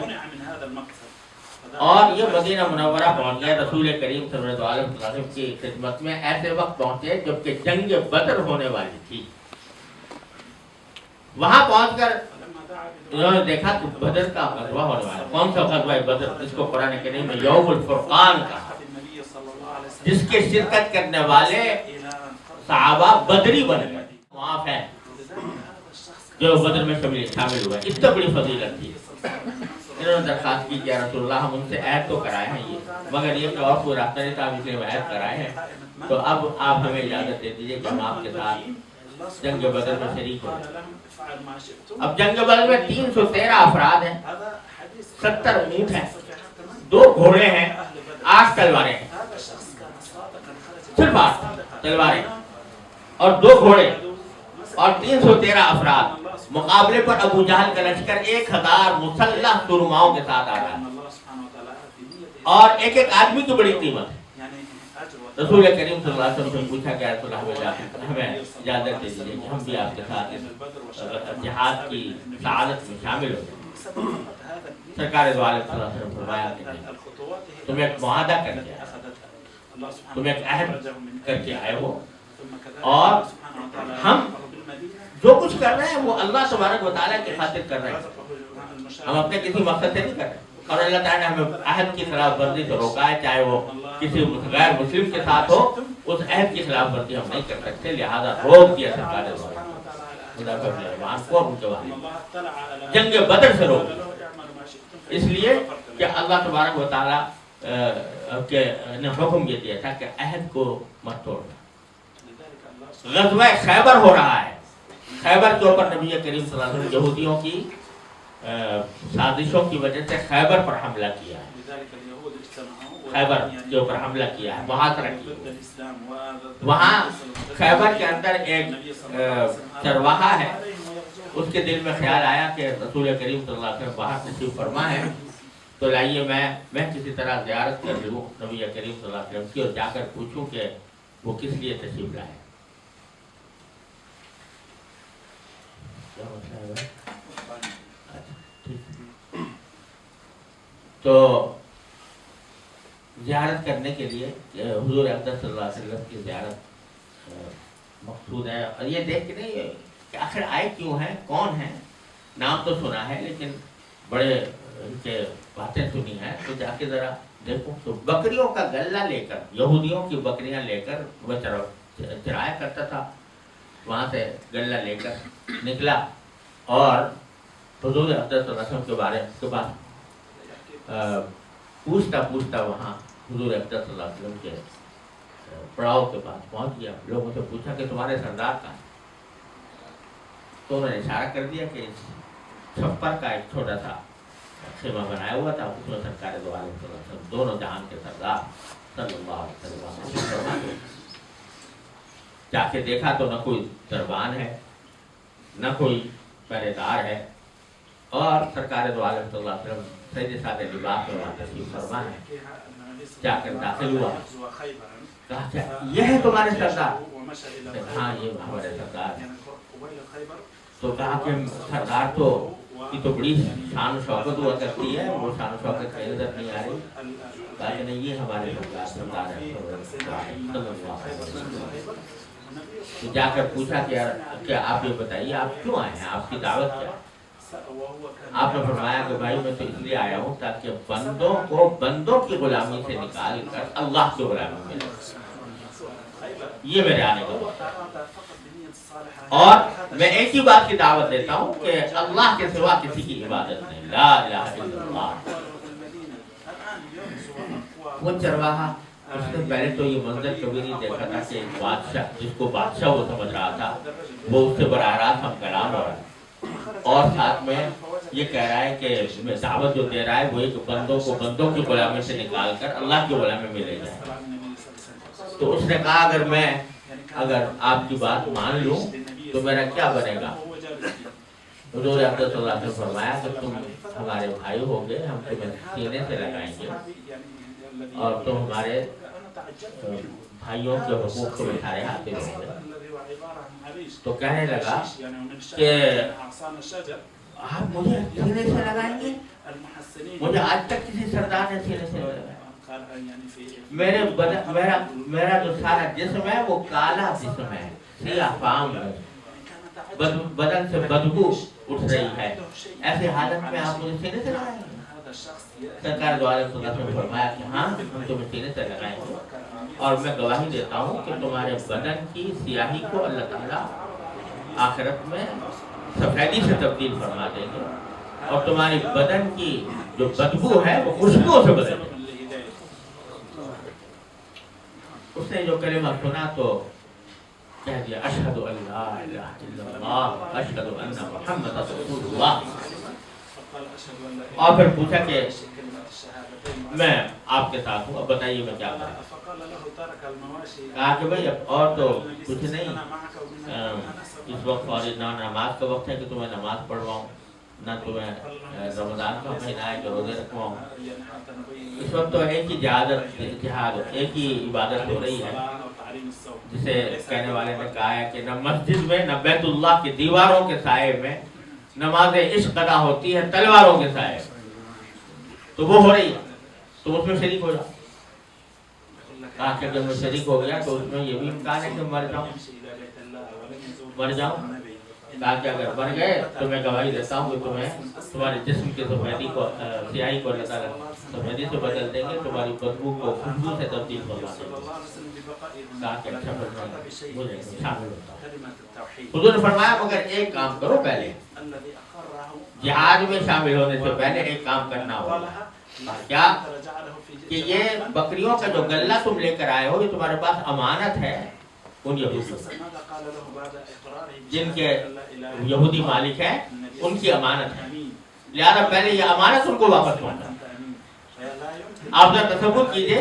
اور یہ مدینہ منورہ پہنچ گئے رسول کریم صلی اللہ علیہ وسلم کی خدمت میں ایسے وقت پہنچے جبکہ جنگ بدر ہونے والی تھی۔ وہاں پہنچ کر انہوں نے دیکھا کہ بدر کا غزوہ ہونے والا۔ کون سا غزوہ ہے بدر؟ اس کو قرآن کریم میں یوم الفرقان کہا، جس کے شرکت کرنے والے صحابہ بدری بن گئے، معاف ہے جو بدر میں شامل ہوئے، اتنا بڑی فضیلت تھی۔ انہوں نے درخواست کی کہ رسول اللہ ہم ان سے عہد تو کرائے ہیں یہ، مگر یہ کہ اور کوئی راستہ نہیں تھا، اس لیے عہد کرائے ہیں، تو اب آپ ہمیں اجازت دے دیجیے کہ ہم آپ کے ساتھ جنگ بدر میں شریک ہو جائیں۔ اب جنگ بدر میں 313 افراد ہیں، 70 اونٹ ہیں، 2 گھوڑے ہیں، 8 تلواریں ہیں، صرف 8 تلواریں اور 2 گھوڑے اور 313 افراد۔ مقابلے پر ابو جہل کا لشکر 1000 مسلح سرماؤں کے ساتھ آ رہا ہے، اور ایک ایک آدمی کی بڑی قیمت ہے۔ رسول کریم صلی اللہ علیہ وسلم سے پوچھا کہ رسول اللہ ہمیں اجازت دے دیجیے کہ ہم بھی آپ کے ساتھ اس جہاد کی سعادت میں شامل ہو جائیں۔ سرکار دو عالم صلی اللہ علیہ وسلم فرمایا کہ تم ایک معاہدہ کر کے آئے، تم ایک عہد کر کے آئے ہو، اور ہم جو کچھ کر رہے ہیں وہ اللہ تبارک و تعالیٰ کی خاطر کر رہے ہیں، ہم اپنے کسی مقصد سے نہیں کر رہے ہیں، اور اللہ تعالیٰ نے ہمیں عہد کی خلاف ورزی سے روکا ہے، چاہے وہ کسی غیر مسلم کے ساتھ ہو، اس عہد کی خلاف ورزی ہم نہیں کر سکتے، لہذا روک دیا سرکار خدا کا مہربان کو ان کے والے جنگ بدر سے روک دیا، اس لیے کہ اللہ تبارک و تعالیٰ نے حکم یہ دیا تھا کہ عہد کو مت توڑنا۔ غزوہ خیبر ہو رہا ہے، خیبر کے اوپر نبی کریم صلی اللہ علیہ وسلم یہودیوں کی سازشوں کی وجہ سے خیبر پر حملہ کیا ہے، خیبر کے اوپر حملہ کیا ہے، محاصرہ کیا۔ وہاں خیبر کے اندر ایک چرواہا ہے، اس کے دل میں خیال آیا کہ رسول کریم صلی اللہ علیہ وسلم باہر تشریف فرما ہے، تو لائیے میں کسی طرح زیارت کر لوں نبی کریم صلی اللہ علیہ وسلم کی، اور جا کر پوچھوں کہ وہ کس لیے تشریف لائے۔ تو زیارت کرنے کے لیے حضور اقدس صلی اللہ علیہ وسلم کی زیارت مقصود ہے، اور یہ دیکھ کے نہیں کہ آخر آئے کیوں ہیں، کون ہیں، نام تو سنا ہے لیکن بڑے ان کے باتیں سنی ہیں، تو جا کے ذرا دیکھو۔ تو بکریوں کا گلہ لے کر، یہودیوں کی بکریاں لے کر وہ چرایا کرتا تھا، وہاں سے گلہ لے کر نکلا، اور حضور اقدس صلی اللہ علیہ وسلم کے بارے کے بعد پوچھتا وہاں حضور اقدس صلی اللہ علیہ وسلم کے پڑاؤ کے پاس پہنچ گیا، لوگوں سے پوچھا کہ تمہارے سردار کہاں؟ تو انہوں نے اشارہ کر دیا کہ چھپر کا ایک چھوٹا سا خیمہ بنایا ہوا تھا، اس میں سرکار دو عالم صلی اللہ علیہ وسلم دونوں جہان کے سردار صلی اللہ علیہ وسلم جا کے دیکھا تو نہ کوئی دربان ہے، نہ کوئی پہرے دار ہے، اور سرکار دو عالم صلی اللہ علیہ وسلم سیدھے سادے لباس میں تشریف فرما ہے۔ جا کر داخل ہوا، کہا کہ یہ ہے تمہارے سردار؟ ہاں یہ ہمارے سردار ہیں۔ تو کہا کہ سردار تو یہ تو بڑی شان و شوکت ہوا کرتی ہے، وہ شان و شوکت کہیں نظر نہیں آ رہی، کہا کہ نہیں یہ ہمارے سردار ہیں۔ تو جا کر پوچھا کہ آپ یہ بتائیے آپ کیوں آئے ہیں، آپ کی دعوت کیا ہے؟ آپ نے فرمایا کہ بھائی میں تو اس لیے آیا ہوں تاکہ بندوں کو بندوں کی غلامی سے نکال کر اللہ کی غلامی میں لے، یہ میرے آنے کا، اور میں ایک ہی بات کی دعوت دیتا ہوں کہ اللہ کے سوا کسی کی عبادت نہیں، لا الہ الا اللہ۔ وہ چرواہا اس نے پہلے تو یہ منظر کبھی نہیں دیکھا تھا کہ ایک بادشاہ، جس کو بادشاہ وہ سمجھ رہا تھا، وہ اس سے براہ راست ہم کلام ہو رہا ہے، اور ساتھ میں یہ کہہ رہا ہے کہ دعوت جو دے رہا ہے وہ ایک بندوں کو بندوں کی غلامی سے نکال کر اللہ کی غلامی میں لے جائے۔ تو اس نے کہا اگر آپ کی بات مان لوں تو میرا کیا بنے گا؟ حضور اقدس صلی اللہ علیہ وسلم فرمایا کہ تم ہمارے بھائی ہوگے، ہم تمہیں سینے سے لگائیں گے، اور تم ہمارے بھائیوں کے حقوق کو بٹھائے حاصل ہوں گے۔ تو کہنے لگا کہ آپ مجھے سینے سے لگائیں گے؟ مجھے آج تک کسی سردار نے سینے سے لگایا، میرا جو سارا جسم ہے وہ کالا جسم ہے، سیاہ فام ہے، بدن سے بدبو اٹھ رہی ہے، ایسے حالت میں آپ مجھے سینے سے لگائیں گے؟ سرکار دو عالم صلی اللہ علیہ وسلم نے فرمایا کہ ہاں ہم تمہیں سینے سے لگائیں گے، اور میں گواہی دیتا ہوں کہ تمہارے بدن کی سیاہی کو اللہ تعالیٰ آخرت میں سفیدی سے تبدیل فرما دیں گے، اور تمہاری بدن کی جو بدبو ہے وہ خوشبو سے بدل جائے۔ اس نے جو کلمہ سنا تو کہہ دیا اشہد ان لا الہ الا اللہ اشہد ان محمد رسول اللہ، اور پھر پوچھا کہ میں آپ کے ساتھ ہوں، اب بتائیے میں کیا کروں؟ کہا کہ بھئی اب اور تو کچھ نہیں، اس وقت اور نہ نماز کا وقت ہے کہ تمہیں نماز پڑھواؤں، نہ تمہیں رمضان کا مہینہ ہے کہ روزے رکھواؤں، اس وقت تو ایک ہی جہاد ایک ہی عبادت ہو رہی ہے جسے کہنے والے نے کہا ہے کہ نہ مسجد میں نہ بیت اللہ کی دیواروں کے سائے میں نماز عشق ادا ہوتی ہے تلواروں کے سائے، تو وہ ہو رہی ہے، تو اس میں شریک ہو جاؤ۔ کہا کہ اگر میں شریک ہو گیا تو اس میں یہ بھی امکان ہے کہ مر جاؤں۔ کہا کہ اگر مر گئے تو میں گواہی دیتا ہوں کہ تمہیں تمہارے جسم کے سفیدی کو سیاہی کو اللہ تعالیٰ سفیدی سے بدل دیں گے، تمہاری بدبو کو خوشبو سے تبدیل فرما دیں گے۔ کہا کہ اچھا مجھے شامل ہوتا ہوں۔ حضور نے فرمایا مگر ایک کام کرو، پہلے جہاد میں شامل ہونے سے پہلے ایک کام کرنا ہوگا، کیا کہ یہ بکریوں کا جو گلہ تم لے کر آئے ہو یہ تمہارے پاس امانت ہے ان یہودیوں جن کے یہودی مالک ہیں، ان کی امانت ہے، لہذا پہلے یہ امانت ان کو واپس پہنچا۔ آپ ذرا تصور کیجئے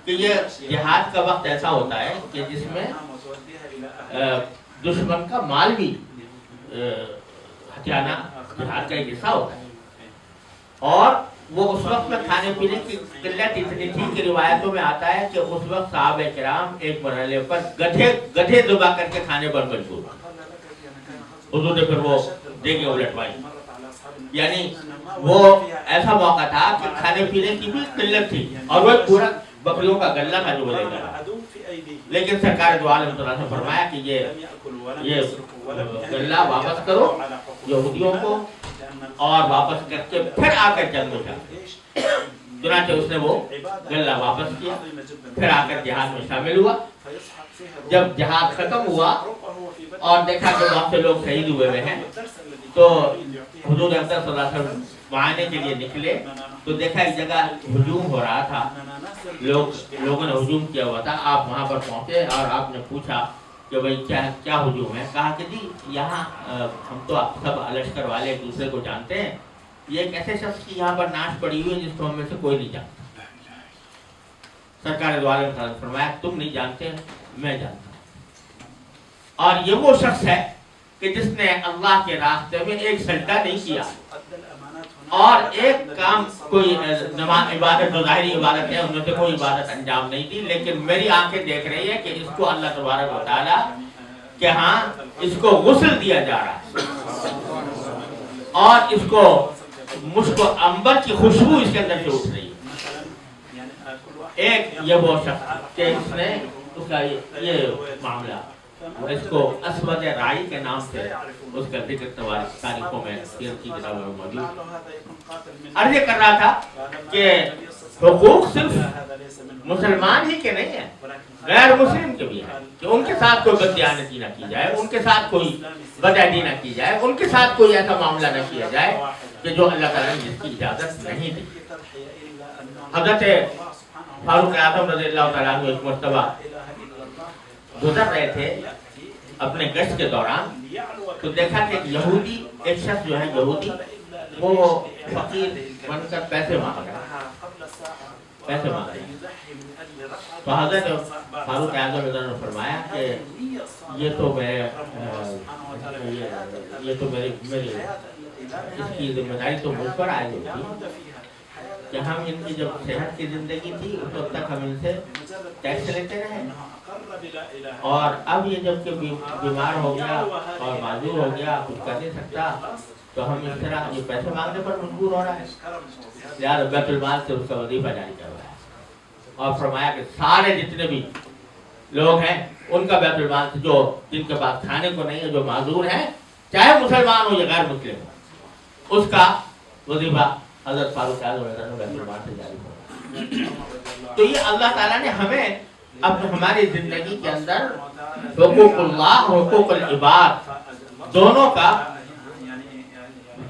کہ یہ جہاد کا وقت ایسا ہوتا ہے کہ جس میں دشمن کا مال بھی ہتھیانا جہاد کا ایک حصہ ہوتا ہے، اور وہ اس وقت میں کھانے پینے کی قلت اتنی تھی کہ روایتوں میں آتا ہے کہ اس وقت صحابہ کرام ایک مرحلے پر گدھے ذبح کر کے کھانے پر مجبور، حضور نے پھر وہ دیگیں الٹوائی، یعنی وہ ایسا موقع تھا کہ کھانے پینے کی بھی قلت تھی اور وہ پورا بکریوں کا گلہ تھا جو وہ لے کر، لیکن سرکار دو عالم تعالیٰ نے فرمایا کہ یہ گلہ واپس کرو یہودیوں کو، اور واپس کر کے پھر آ کر جنگ میں جا، چنانچہ اس نے وہ گلہ واپس کیا، پھر آ کر جہاد میں شامل ہوا۔ جب جہاد ختم ہوا اور دیکھا کہ وہاں سے لوگ شہید ہوئے ہیں تو حضور اکرم صلی اللہ علیہ وسلم معائنے کے لیے نکلے تو دیکھا ایک جگہ ہجوم ہو رہا تھا، لوگوں نے ہجوم کیا ہوا تھا، آپ وہاں پر پہنچے اور آپ نے پوچھا کہ بھئی کیا ہجوم ہے؟ کہا کہ جی یہاں ہم تو آپ سب لشکر والے ایک دوسرے کو جانتے ہیں، یہ ایک ایسے شخص کی یہاں پر ناش پڑی ہوئی ہے جس کو ہم میں سے کوئی نہیں جانتا۔ سرکار دو عالم نے فرمایا تم نہیں جانتے میں جانتا ہوں، اور یہ وہ شخص ہے کہ جس نے اللہ کے راستے میں ایک سجدہ نہیں کیا اور ایک کام کوئی نماز عبادت جو ظاہری عبادت ہے ان میں سے کوئی عبادت انجام نہیں دی، لیکن میری آنکھیں دیکھ رہی ہے کہ اس کو اللہ تبارک و تعالیٰ کہ ہاں اس کو غسل دیا جا رہا ہے اور اس کو مشک و عنبر کی خوشبو اس کے اندر سے اٹھ رہی ہے۔ ایک یہ وہ شخص کہ اس نے اس کا یہ معاملہ، اس کو اسود رائی کے نام سے اس کا ذکر تاریخوں میں سیر کی کتابوں میں موجود۔ عرض یہ کر رہا تھا کہ حقوق صرف مسلمان ہی کے نہیں ہیں، غیر مسلم کے بھی ہیں، کہ ان کے ساتھ کوئی بددیانتی نہ کی جائے، ان کے ساتھ کوئی بدعہدی نہ کی جائے، ان کے ساتھ کوئی ایسا معاملہ نہ کیا جائے کہ جو اللہ تعالیٰ نے جس کی اجازت نہیں دی۔ حضرت فاروق اعظم رضی اللہ تعالیٰ عنہ ایک مرتبہ گزر رہے تھے اپنے گشت کے دوران تو دیکھا کہ یہودی ایک شخص جو ہے یہودی وہ فقیر بن کر پیسے مانگ رہا ہے، تو حضرت فاروق اعظم نے فرمایا کہ یہ تو میری اس کی ذمہ داری تو مجھ پر عائد ہوتی کہ ہم ان کی جب صحت کی زندگی تھی اس وقت تک ہم ان سے ٹیکس لیتے رہے، اور اب یہ جب کہ بیمار ہو گیا اور معذور ہو گیا کچھ کر نہیں سکتا تو ہم اس طرح یہ پیسے مانگنے پر مجبور ہو رہا ہے، لہٰذا بیت المال سے اس کا وظیفہ جاری کروایا اور فرمایا کہ سارے جتنے بھی لوگ ہیں ان کا بیت المال سے جو جن کے پاس کھانے کو نہیں ہے، جو معذور ہیں چاہے مسلمان ہو یا غیر مسلم ہو، اس کا وظیفہ حضرت فاروق اعظم بیت المال سے جاری کروایا۔ تو یہ اللہ تعالیٰ نے ہمیں اب ہماری زندگی کے اندر حقوق اللہ حقوق العباد دونوں کا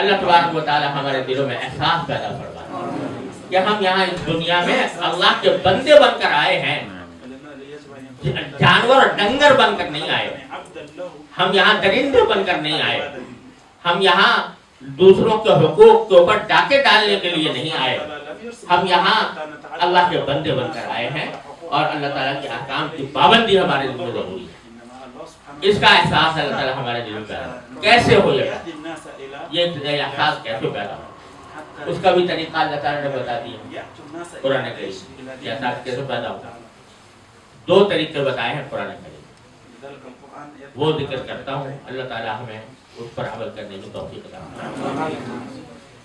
اللہ تبارک و تعالی ہمارے دلوں میں احساس پیدا فرمائے کہ ہم یہاں اس دنیا میں اللہ کے بندے بن کر آئے ہیں، جانور اور ڈنگر بن کر نہیں آئے، ہم یہاں درندے بن کر نہیں آئے، ہم یہاں دوسروں کے حقوق کے اوپر ڈاکے ڈالنے کے لیے نہیں آئے، ہم یہاں اللہ کے بندے بن کر آئے ہیں اور اللہ تعالیٰ کے احکام کی پابندی ہمارے دل میں ضروری ہے۔ اس کا احساس اللہ تعالیٰ ہمارے دل میں پیدا کیسے ہو جائے، یہ احساس کیسے پیدا ہو، اس کا بھی طریقہ اللہ تعالیٰ نے بتا دیا قرآن کریم، یہ احساس کیسے پیدا ہو۔ 2 طریقے بتائے ہیں قرآن کریم، وہ ذکر کرتا ہوں، اللہ تعالیٰ ہمیں اس پر عمل کرنے کی توفیق عطا فرمائے۔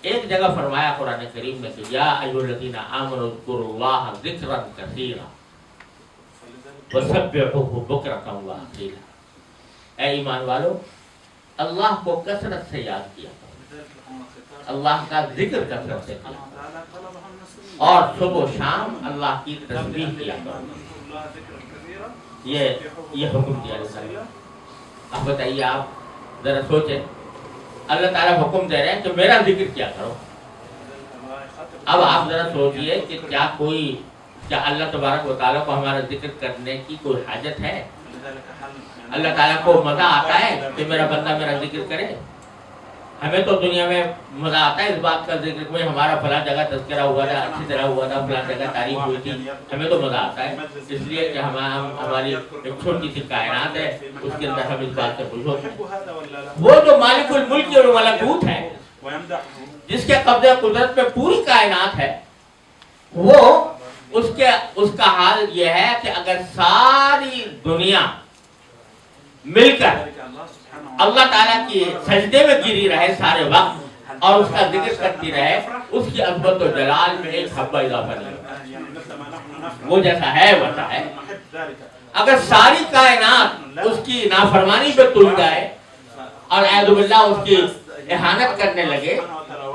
ایک جگہ فرمایا قرآن کریم میں کہ یا ایھا الذین آمنوا اذکروا اللہ ذکرا کثیرا وسبحوہ بکرۃ واصیلا، اے ایمان والو اللہ کو کثرت سے یاد کیا کرو، اللہ کا ذکر کثرت سے کیا کرو، اور صبح و شام اللہ کی تسبیح کیا کرو۔ یہ حکم دیا اللہ۔ اب بتائیے، آپ ذرا سوچیں، اللہ تعالیٰ حکم دے رہے ہیں کہ میرا ذکر کیا کرو۔ اب آپ ذرا سوچئے کہ کیا اللہ تبارک و تعالیٰ کو ہمارا ذکر کرنے کی کوئی حاجت ہے؟ اللہ تعالیٰ کو مزہ آتا ہے کہ میرا بندہ میرا ذکر کرے؟ ہمیں تو دنیا میں مزہ آتا ہے اس بات کا ذکر میں ہمارا فلاں جگہ تذکرہ ہوا تھا، اچھی طرح ہوا تھا، فلاں جگہ تعریف ہوئی تھی، ہمیں تو مزہ آتا ہے، اس لیے کہ ہماری ایک چھوٹی سی کائنات ہے، اس کے اندر ہم اس بات سے خوش ہوتے ہیں۔ وہ جو مالک الملک والملکوت ہے، جس کے قبضہ قدرت میں پوری کائنات ہے، وہ اس کا حال یہ ہے کہ اگر ساری دنیا مل کر اللہ تعالیٰ کی سجدے میں گری رہے سارے وقت اور اس کا ذکر کرتی رہے، اس کی عظمت و جلال میں ایک حبہ اضافہ نہیں ہوتا، وہ جیسا ہے ویسا ہے۔ اگر ساری کائنات اس کی نافرمانی پہ تل جائے اور اعوذ باللہ اس کی اہانت کرنے لگے،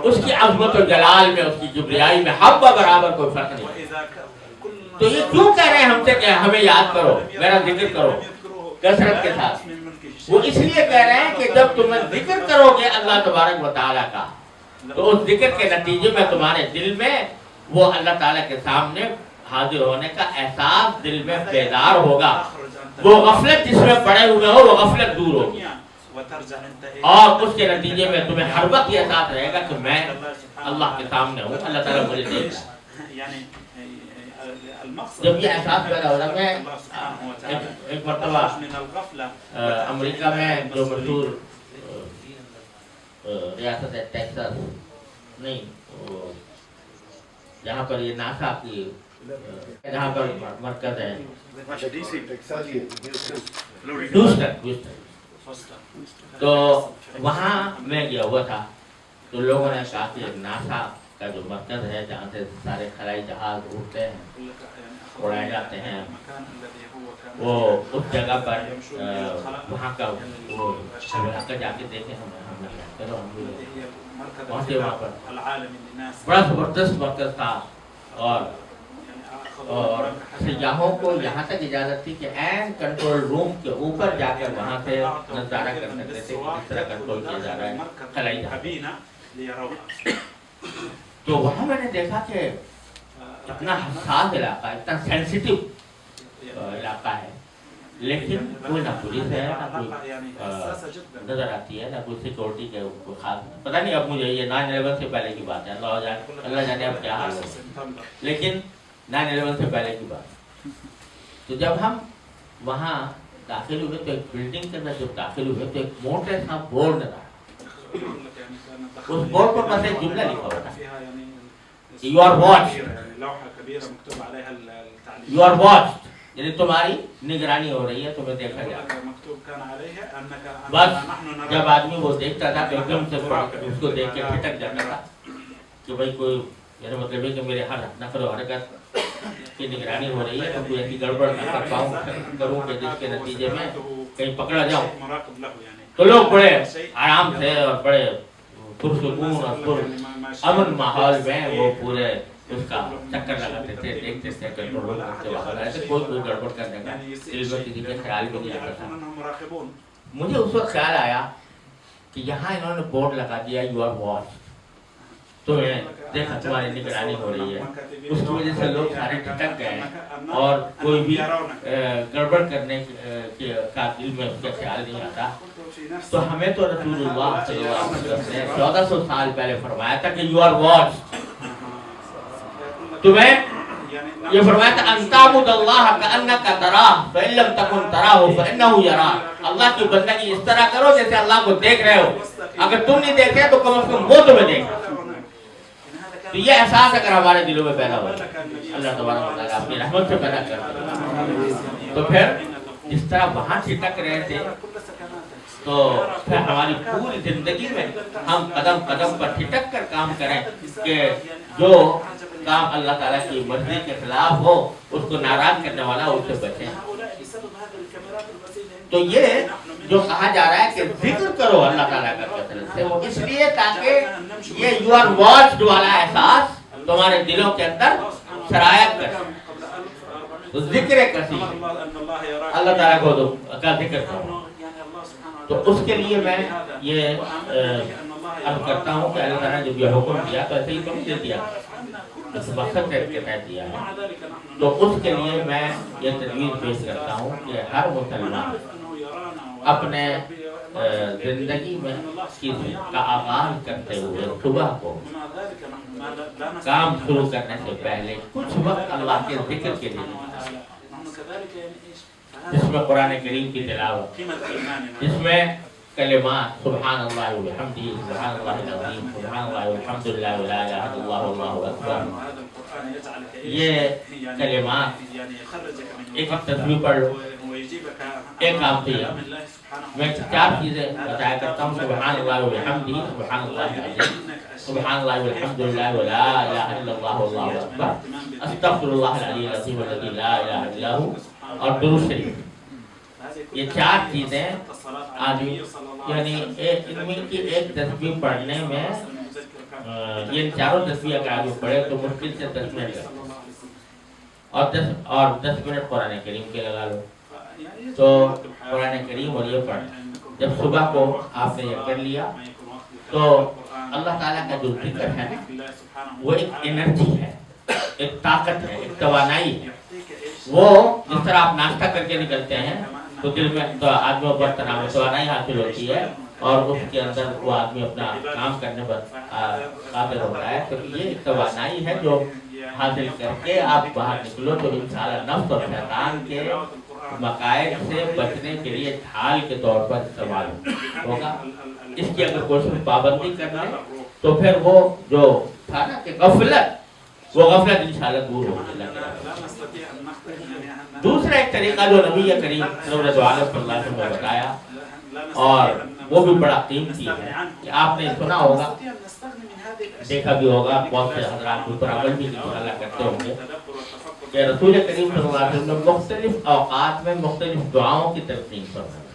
اس کی عظمت و جلال میں، اس کی کبریائی میں حبہ برابر کوئی فرق نہیں۔ تو یہ کیوں کہہ رہے ہیں ہم سے کہ ہمیں یاد کرو، میرا ذکر کرو کثرت کے ساتھ؟ وہ اس لیے کہہ رہے ہیں کہ جب تم ذکر کرو گے اللہ تبارک و تعالیٰ کا، تو اس ذکر کے نتیجے میں تمہارے دل میں وہ اللہ تعالیٰ کے سامنے حاضر ہونے کا احساس دل میں بیدار ہوگا، وہ غفلت جس میں پڑے ہوئے ہو وہ غفلت دور ہوگی، اور اس کے نتیجے میں تمہیں ہر وقت یہ احساس رہے گا کہ میں اللہ کے سامنے ہوں، اللہ تعالیٰ مجھے دیکھ رہا ہے۔ جب یہ احساس پیدا ہو رہا، میں ایک مرتبہ امریکہ میں جو مشہور ریاست ہے ٹیکساس، نہیں جہاں پر یہ ناسا کی جہاں پر مرکز ہے، ہیوسٹن، تو وہاں میں گیا ہوا تھا، تو لوگوں نے کہا کہ ناسا کا جو مرکز ہے جہاں سے سارے خلائی جہاز اڑتے ہیں، اڑائے جاتے ہیں، وہ اس جگہ پر وہاں کا وہ جا کے دیکھیں، ہم پہنچے وہاں پر، بڑا زبردست مرکز تھا، اور سیاحوں کو یہاں تک اجازت تھی کہ این کنٹرول روم کے اوپر جا کر وہاں سے نظارہ کر سکتے تھے کہ کس طرح کنٹرول کیا جا رہا ہے خلائی جہاز۔ تو وہاں میں نے دیکھا کہ اتنا حساس علاقہ، اتنا سینسیٹیو علاقہ ہے، لیکن کوئی نہ پولیس ہے، نہ کوئی نظر آتی ہے، نہ کوئی سیکورٹی کے کوئی خاص، پتہ نہیں اب مجھے یہ 9/11 سے پہلے کی بات ہے، اللہ جانے اب کیا حال ہے، لیکن 9/11 سے پہلے کی بات۔ تو جب ہم وہاں داخل ہوئے تو ایک بلڈنگ کے اندر جب داخل ہوئے تو ایک موٹے سا بورڈ لگا، اس بورڈ پر بس ایک جملہ لکھا ہوا تھا، you are watched, you are watched, یعنی تمہاری نگرانی ہو رہی ہے، تمہیں دیکھا جا رہا ہے۔ بس جب آدمی وہ دیکھتا تھا تو ایک دم سے اس کو دیکھ کے پھٹک جاتا تھا کہ بھائی کوئی، میرا مطلب ہے کہ میرے ہر نقل و حرکت کی نگرانی ہو رہی ہے، تو کوئی ایسی گڑبڑ نہ کر پاؤں کروں کہ جس کے نتیجے میں کہیں پکڑا جاؤں۔ تو لوگ بڑے آرام سے اور بڑے پرسکون اور پر امن ماحول میں وہ پورے اس کا چکر لگاتے تھے، دیکھتے تھے، کنٹرول کرتے باہر آئے تھے، کوئی گڑبڑ کرنے کا دل میں کسی کے خیال بھی نہیں آتا تھا۔ مجھے اس وقت خیال آیا کہ یہاں انہوں نے بورڈ لگا دیا یو آر واچ، تو دیکھا تمہاری نگرانی ہو رہی ہے. اس کی وجہ سے لوگ سارے ٹھٹک گئے اور کوئی بھی گڑبڑ کرنے کا دل میں اس کا خیال نہیں آتا. تو ہمیں تو رسول اللہ صلی اللہ علیہ وسلم نے 1400 سال پہلے فرمایا تھا کہ یو آر واچ. تمہیں یہ فرمایا تھا ان تعبد اللہ کأنک تراہ فإن لم تکن تراہ فإنہ یراک. اللہ کی بندگی اس طرح کرو جیسے اللہ کو دیکھ رہے ہو. اگر تم نہیں دیکھ رہے تو کم از کم وہ تمہیں دیکھ. تو یہ احساس اگر ہمارے دلوں میں پیدا ہو، اللہ تبارک و تعالیٰ اپنی رحمت سے پیدا کر دے. تو پھر جس طرح وہاں چھٹک رہے تھے تو پھر ہماری پوری زندگی میں ہم قدم قدم پر ٹھٹک کر کام کریں کہ جو کام اللہ تعالیٰ کی مرضی کے خلاف ہو، اس کو ناراض کرنے والا اس سے بچیں. تو یہ جو کہا جا رہا ہے کہ ذکر کرو اللہ تعالیٰ کا کثرت سے، وہ اس لیے تاکہ یہ یو آر واچڈ والا احساس تمہارے دلوں کے اندر سرایت کرے. تو ذکر کثیر اللہ تعالیٰ کو کا ذکر کرو. تو اس کے لیے میں یہ عرض کرتا ہوں کہ اللہ تعالیٰ نے جب یہ حکم دیا تو ایسے ہی کم دے دیا، اس مقصد کے تحت دیا ہے. تو اس کے لیے میں یہ تجویز پیش کرتا ہوں کہ ہر مسلمان اپنے زندگی میں چیز کا آغاز کرتے ہوئے صبح کو کام شروع کرنے سے پہلے کچھ وقت اللہ کے ذکر کے لیے، جس میں قرآن کریم کی تلاوت، جس میں کلمات سبحان اللہ وبحمدہ سبحان اللہ العظیم سبحان اللہ والحمدللہ ولا الہ الا اللہ واللہ اکبر، یہ کلمات ایک تصویر پڑھ لو. ایک کام تو میں 4 چیزیں بتایا کرتا ہوں: سبحان اللہ وبحمدہ سبحان اللہ العظیم سبحان اللہ والحمدللہ ولا الہ الا اللہ واللہ اکبر، استغفر اللہ العلی العظیم الذی لا الہ الا ہو، اور درود شریف. یہ 4 چیزیں آدمی یعنی ان میں کی ایک تسبیح پڑھنے میں یہ چاروں تسبیح اگر آدمی پڑھے تو مشکل سے 10 منٹ لگتے، اور 10 منٹ قرآن کریم کے لگا لو. تو قرآن کریم اور یہ پڑھ، جب صبح کو آپ نے یہ کر لیا تو اللہ تعالیٰ کا جو ذکر ہے وہ ایک انرجی ہے، ایک طاقت ہے، ایک توانائی ہے. وہ جس طرح آپ ناشتہ کر کے نکلتے ہیں تو دل میں تو آدمی پر تناؤ توانائی حاصل ہوتی ہے اور اس کے اندر وہ آدمی اپنا کام کرنے پر قادر ہوتا ہے. تو یہ ایک توانائی ہے جو حاصل کر کے آپ باہر نکلو تو انشاءاللہ نفس اور شیطان کے مقائد سے بچنے کے لیے ڈھال کے طور پر استعمال ہوگا. اس کی اگر کوئی پابندی کر لیں تو پھر وہ جو تھا نا کہ غفلت، وہ غفلت انشاءاللہ دور ہوگی. دوسرا ایک طریقہ جو نبی کریم صلی اللہ علیہ وسلم نے بتایا اور وہ بھی بڑا قیمتی ہے کہ آپ نے سنا ہوگا، دیکھا بھی ہوگا، بہت سے حضرات پر عمل بھی اللہ کرتے ہوں گے کہ رسول کریم صلی اللہ علیہ وسلم مختلف اوقات میں مختلف دعاؤں کی تلقین فرماتے.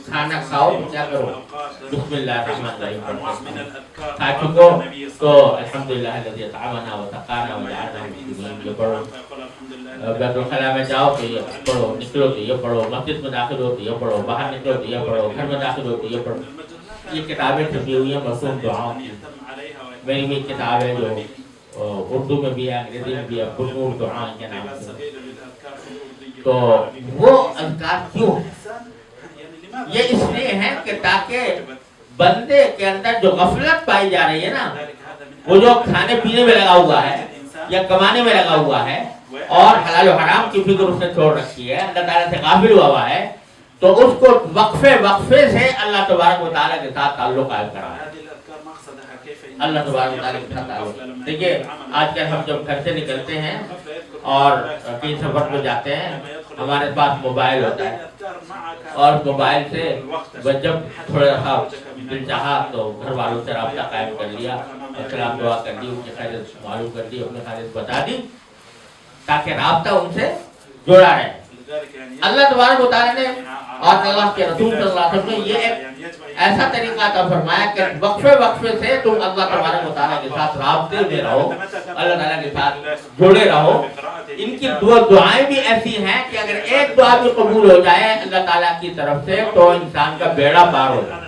کھانا کھاؤ کیا کرو بسم اللہ الرحمن الرحیم پڑھتے، کھا چکو تو الحمدللہ الذی اطعمنا وسقانا وجعلنا مسلمین یہ پڑھو. بیت الخلاء میں جاؤ تو یہ پڑھو، نکلو تو یہ پڑھو، مسجد میں داخل ہو تو یہ پڑھو، باہر نکلو تو یہ پڑھو، گھر میں داخل ہو تو یہ پڑھو. یہ کتابیں چھپی ہوئی ہیں مصنوع دعاؤں کی. میری بھی کتاب ہے جو اردو میں بھی ہے، انگریزی میں بھی ہے، بنور دعائیں کے نام سے. تو وہ اذکار کیوں ہیں؟ یہ اس لیے ہیں کہ تاکہ بندے کے اندر جو غفلت پائی جا رہی ہے نا، وہ جو کھانے پینے میں لگا ہوا ہے یا کمانے میں لگا ہوا ہے اور حلال و حرام کی فکر اس نے چھوڑ رکھی ہے، اللہ تعالیٰ سے غافل ہوا ہے، تو اس کو وقفے سے اللہ تبارک و تعالیٰ کے ساتھ تعلق قائم کرا ہے. اللہ تبارک و تعالیٰ کے ساتھ تعلق. دیکھیے آج کل ہم جب گھر سے نکلتے ہیں اور کہیں سفر پہ جاتے ہیں، ہمارے پاس موبائل ہوتا ہے اور موبائل سے جب تھوڑا سا دل چاہا تو گھر والوں سے رابطہ قائم کر لیا، سلام دعا کر دی، ان کی خیریت معلوم کر دی، اپنی خیریت بتا دی تاکہ رابطہ ان سے جڑا رہے. اللہ تبارک و تعالیٰ نے اور اللہ کے رسول صلی اللہ علیہ وسلم نے یہ ایک ایسا طریقہ عطا فرمایا کہ وقفے سے تم اللہ تبارک و تعالیٰ کے ساتھ رابطے میں رہو، اللہ تعالیٰ کے ساتھ جڑے رہو. ان کی دعائیں بھی ایسی ہیں کہ اگر ایک دعا بھی قبول ہو جائے اللہ تعالیٰ کی طرف سے تو انسان کا بیڑا پار ہو جائے.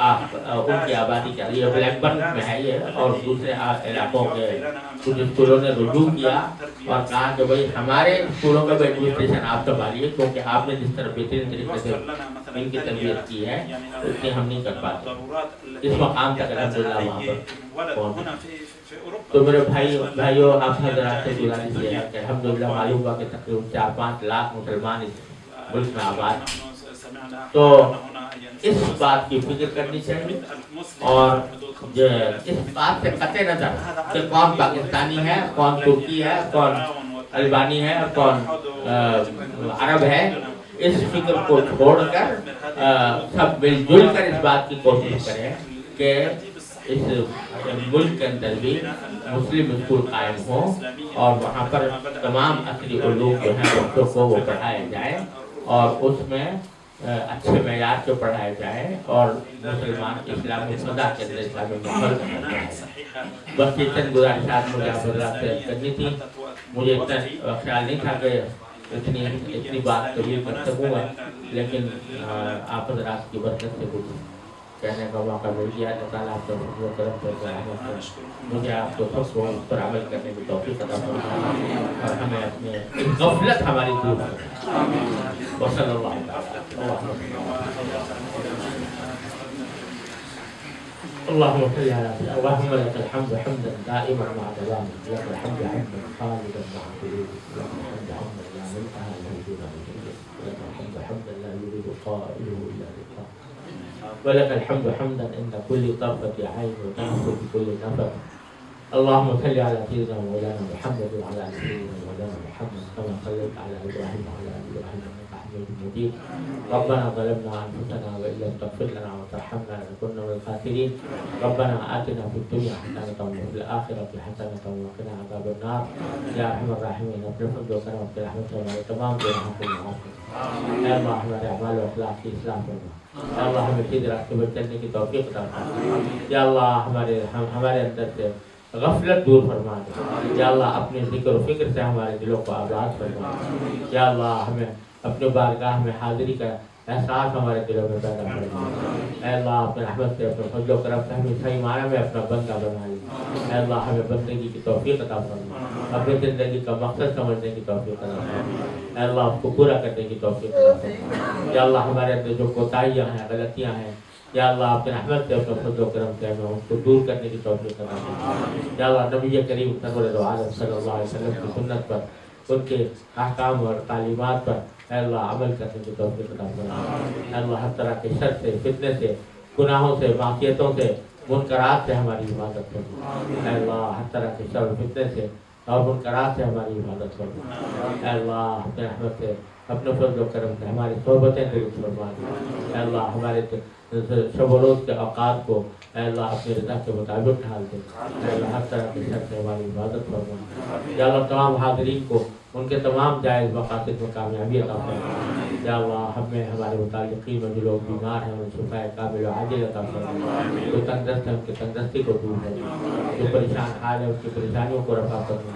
ان کی آبادی کر رہی ہے. بلیک برن میں ہے یہ اور دوسرے علاقوں کے کچھ اسکولوں نے رجوع کیا اور کہا کہ بھائی ہمارے اسکولوں کا بھی ایڈمنسٹریشن آپ سنبھالیے کیونکہ آپ نے جس طرح بہترین طریقے سے ان کی تربیت کی ہے اتنی ہم نہیں کر پاتے. اس مقام تک الحمدللہ وہاں پر پہنچے. تو میرے بھائیوں آپ حضرات سے گزارش یہ ہے کہ الحمدللہ معلوم ہوا کہ تقریباً 4-5 لاکھ مسلمان اس ملک میں آباد. تو اس بات کی فکر کرنی چاہیے اور اس بات سے قطع نظر کہ کون پاکستانی ہے, کون ترکی ہے, کون البانی ہے, کون عرب ہے, اس فکر کو چھوڑ کر سب مل جل کر اس بات کی کوشش کریں کہ اس ملک کے اندر بھی مسلم اسکول قائم ہوں اور وہاں پر تمام اصلی علوم جو ہیں بچوں کو وہ پڑھائے جائیں اور اس میں اچھے معیار سے پڑھائے جائیں اور مسلمان اسلامی فضا کے اندر اسلامی ماحول بنایا جائے. بس یہ چند گزارشات مجھے آپ حضرات سے کرنی تھی. مجھے اتنا خیال نہیں تھا کہ اتنی بات کبھی کر سکوں گا, لیکن آپ حضرات کی برکت سے کچھ کہنے کا موقع مل گیا. اللہ تعالیٰ آپ کو طرف سے مجھے آپ کو سب کو اس پر عمل کرنے کی توفیق عطا فرمائے اور ہمیں اپنے غفلت ہماری دور کرے. وصلی اللہ تعالیٰ اللهم صل على سيدنا اللهم لك الحمد حمدا دائما مع دوامك, لك الحمد حمدا خالدا مع خلودك, لك الحمد حمدا لا منتهى له دون وجودك, لك الحمد حمدا لا يريد قائله الا لقاء, ولك الحمد حمدا عند كل طرفة عين وتنفذ بكل نفس. اللهم صل على سيدنا مولانا محمد وعلى ال سيدنا مولانا محمد كما صليت على ابراهيم وعلى ال ابراهيم انك حميد مجيد. ربنا ظلمنا انفسنا وان لم تغفر لنا وترحمنا لنكن من الخاسرين. ربنا آتنا في الدنيا حسنة وفي الآخرة حسنة وقنا عذاب النار. يا ارحم الراحمين اپنے فضل و کرم سے رحمت ہمارے تمام گناہوں کو معاف کر. اے اللہ ہمارے اعمال و اخلاق کی اصلاح فرما. یا اللہ ہمیں سیدھے راستے پر چلنے کی توفیق عطا فرما. یا اللہ ہمارے اندر سے غفلت دور فرما دے. یا اللہ اپنے ذکر و فکر سے ہمارے دلوں کو آباد فرما دے. یا اللہ ہمیں اپنے بارگاہ میں حاضری کا احساس ہمارے دلوں میں پیدا فرما. اے اللہ اپنے رحمت سے اپنے فضل و کرم سے ہمیں صحیح معنی میں اپنا بندہ بنا لے. اے اللہ ہمیں بندگی کی توفیق عطا فرما. اپنی زندگی کا مقصد سمجھنے کی توفیق عطا فرما. اے اللہ اس کو پورا کرنے کی توفیق عطا فرما. یا اللہ ہمارے اندر جو کوتاہیاں ہیں, غلطیاں ہیں, یا اللہ اپنے رحمت سے اپنے فضل و کرم سے ہمیں ان کو دور کرنے کی توفیق عطا فرما. یا اللہ نبی کریم سرور دو عالم صلی اللہ علیہ وسلم کی سنت پر, ان کے احکام اور تعلیمات پر اے اللہ عمل کرنے کی توفیق عطا فرما. اے اللہ ہر طرح کے شر سے, فتنے سے, گناہوں سے, معصیتوں سے, منکرات سے ہماری حفاظت فرما. اے اللہ ہر طرح کے شر و فتنے سے اور منکرات سے ہماری حفاظت فرما. اے اللہ اپنے رحمت سے اپنے فضل و کرم سے ہماری صحبتیں درست فرما دی. اے اللہ ہمارے شب و روز کے اوقات کو اے اللہ اپنی رضا کے مطابق ڈھال دے. اے اللہ ہر طرح کے شر سے ہماری حفاظت فرما. یا اللہ تمام حاضرین کو ان کے تمام جائز مقاصد میں کامیابی عطا فرما. یا اللہ ہمیں ہمارے متعلقین میں جو لوگ بیمار ہیں انہیں شفا کامل و عاجل عطا فرما. جو تندرست ہیں ان کی تندرستی کو دور فرما. جو پریشان حال ہے ان کی پریشانیوں کو رفع فرما.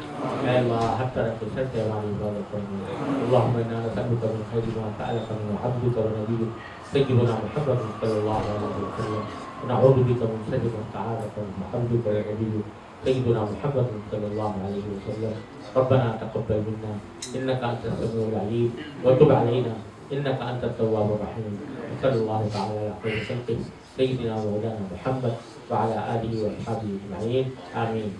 اے اللہ ہر طرح کے شر سے ہماری حفاظت فرما. اللهم انا نسألك من خير ما سألك من عبدك ونبيك سيدنا محمد صلى الله عليه وسلم, ونعوذ بك من شر ما استعاذك من عبدك ونبيك سيدنا محمد صلى الله عليه وسلم. ربنا تقبل منا انك انت السميع العليم وتب علينا انك انت التواب الرحيم. صلى الله تعالى على خير خلقه سيدنا مولانا محمد وعلى اله واصحابه اجمعين. امين.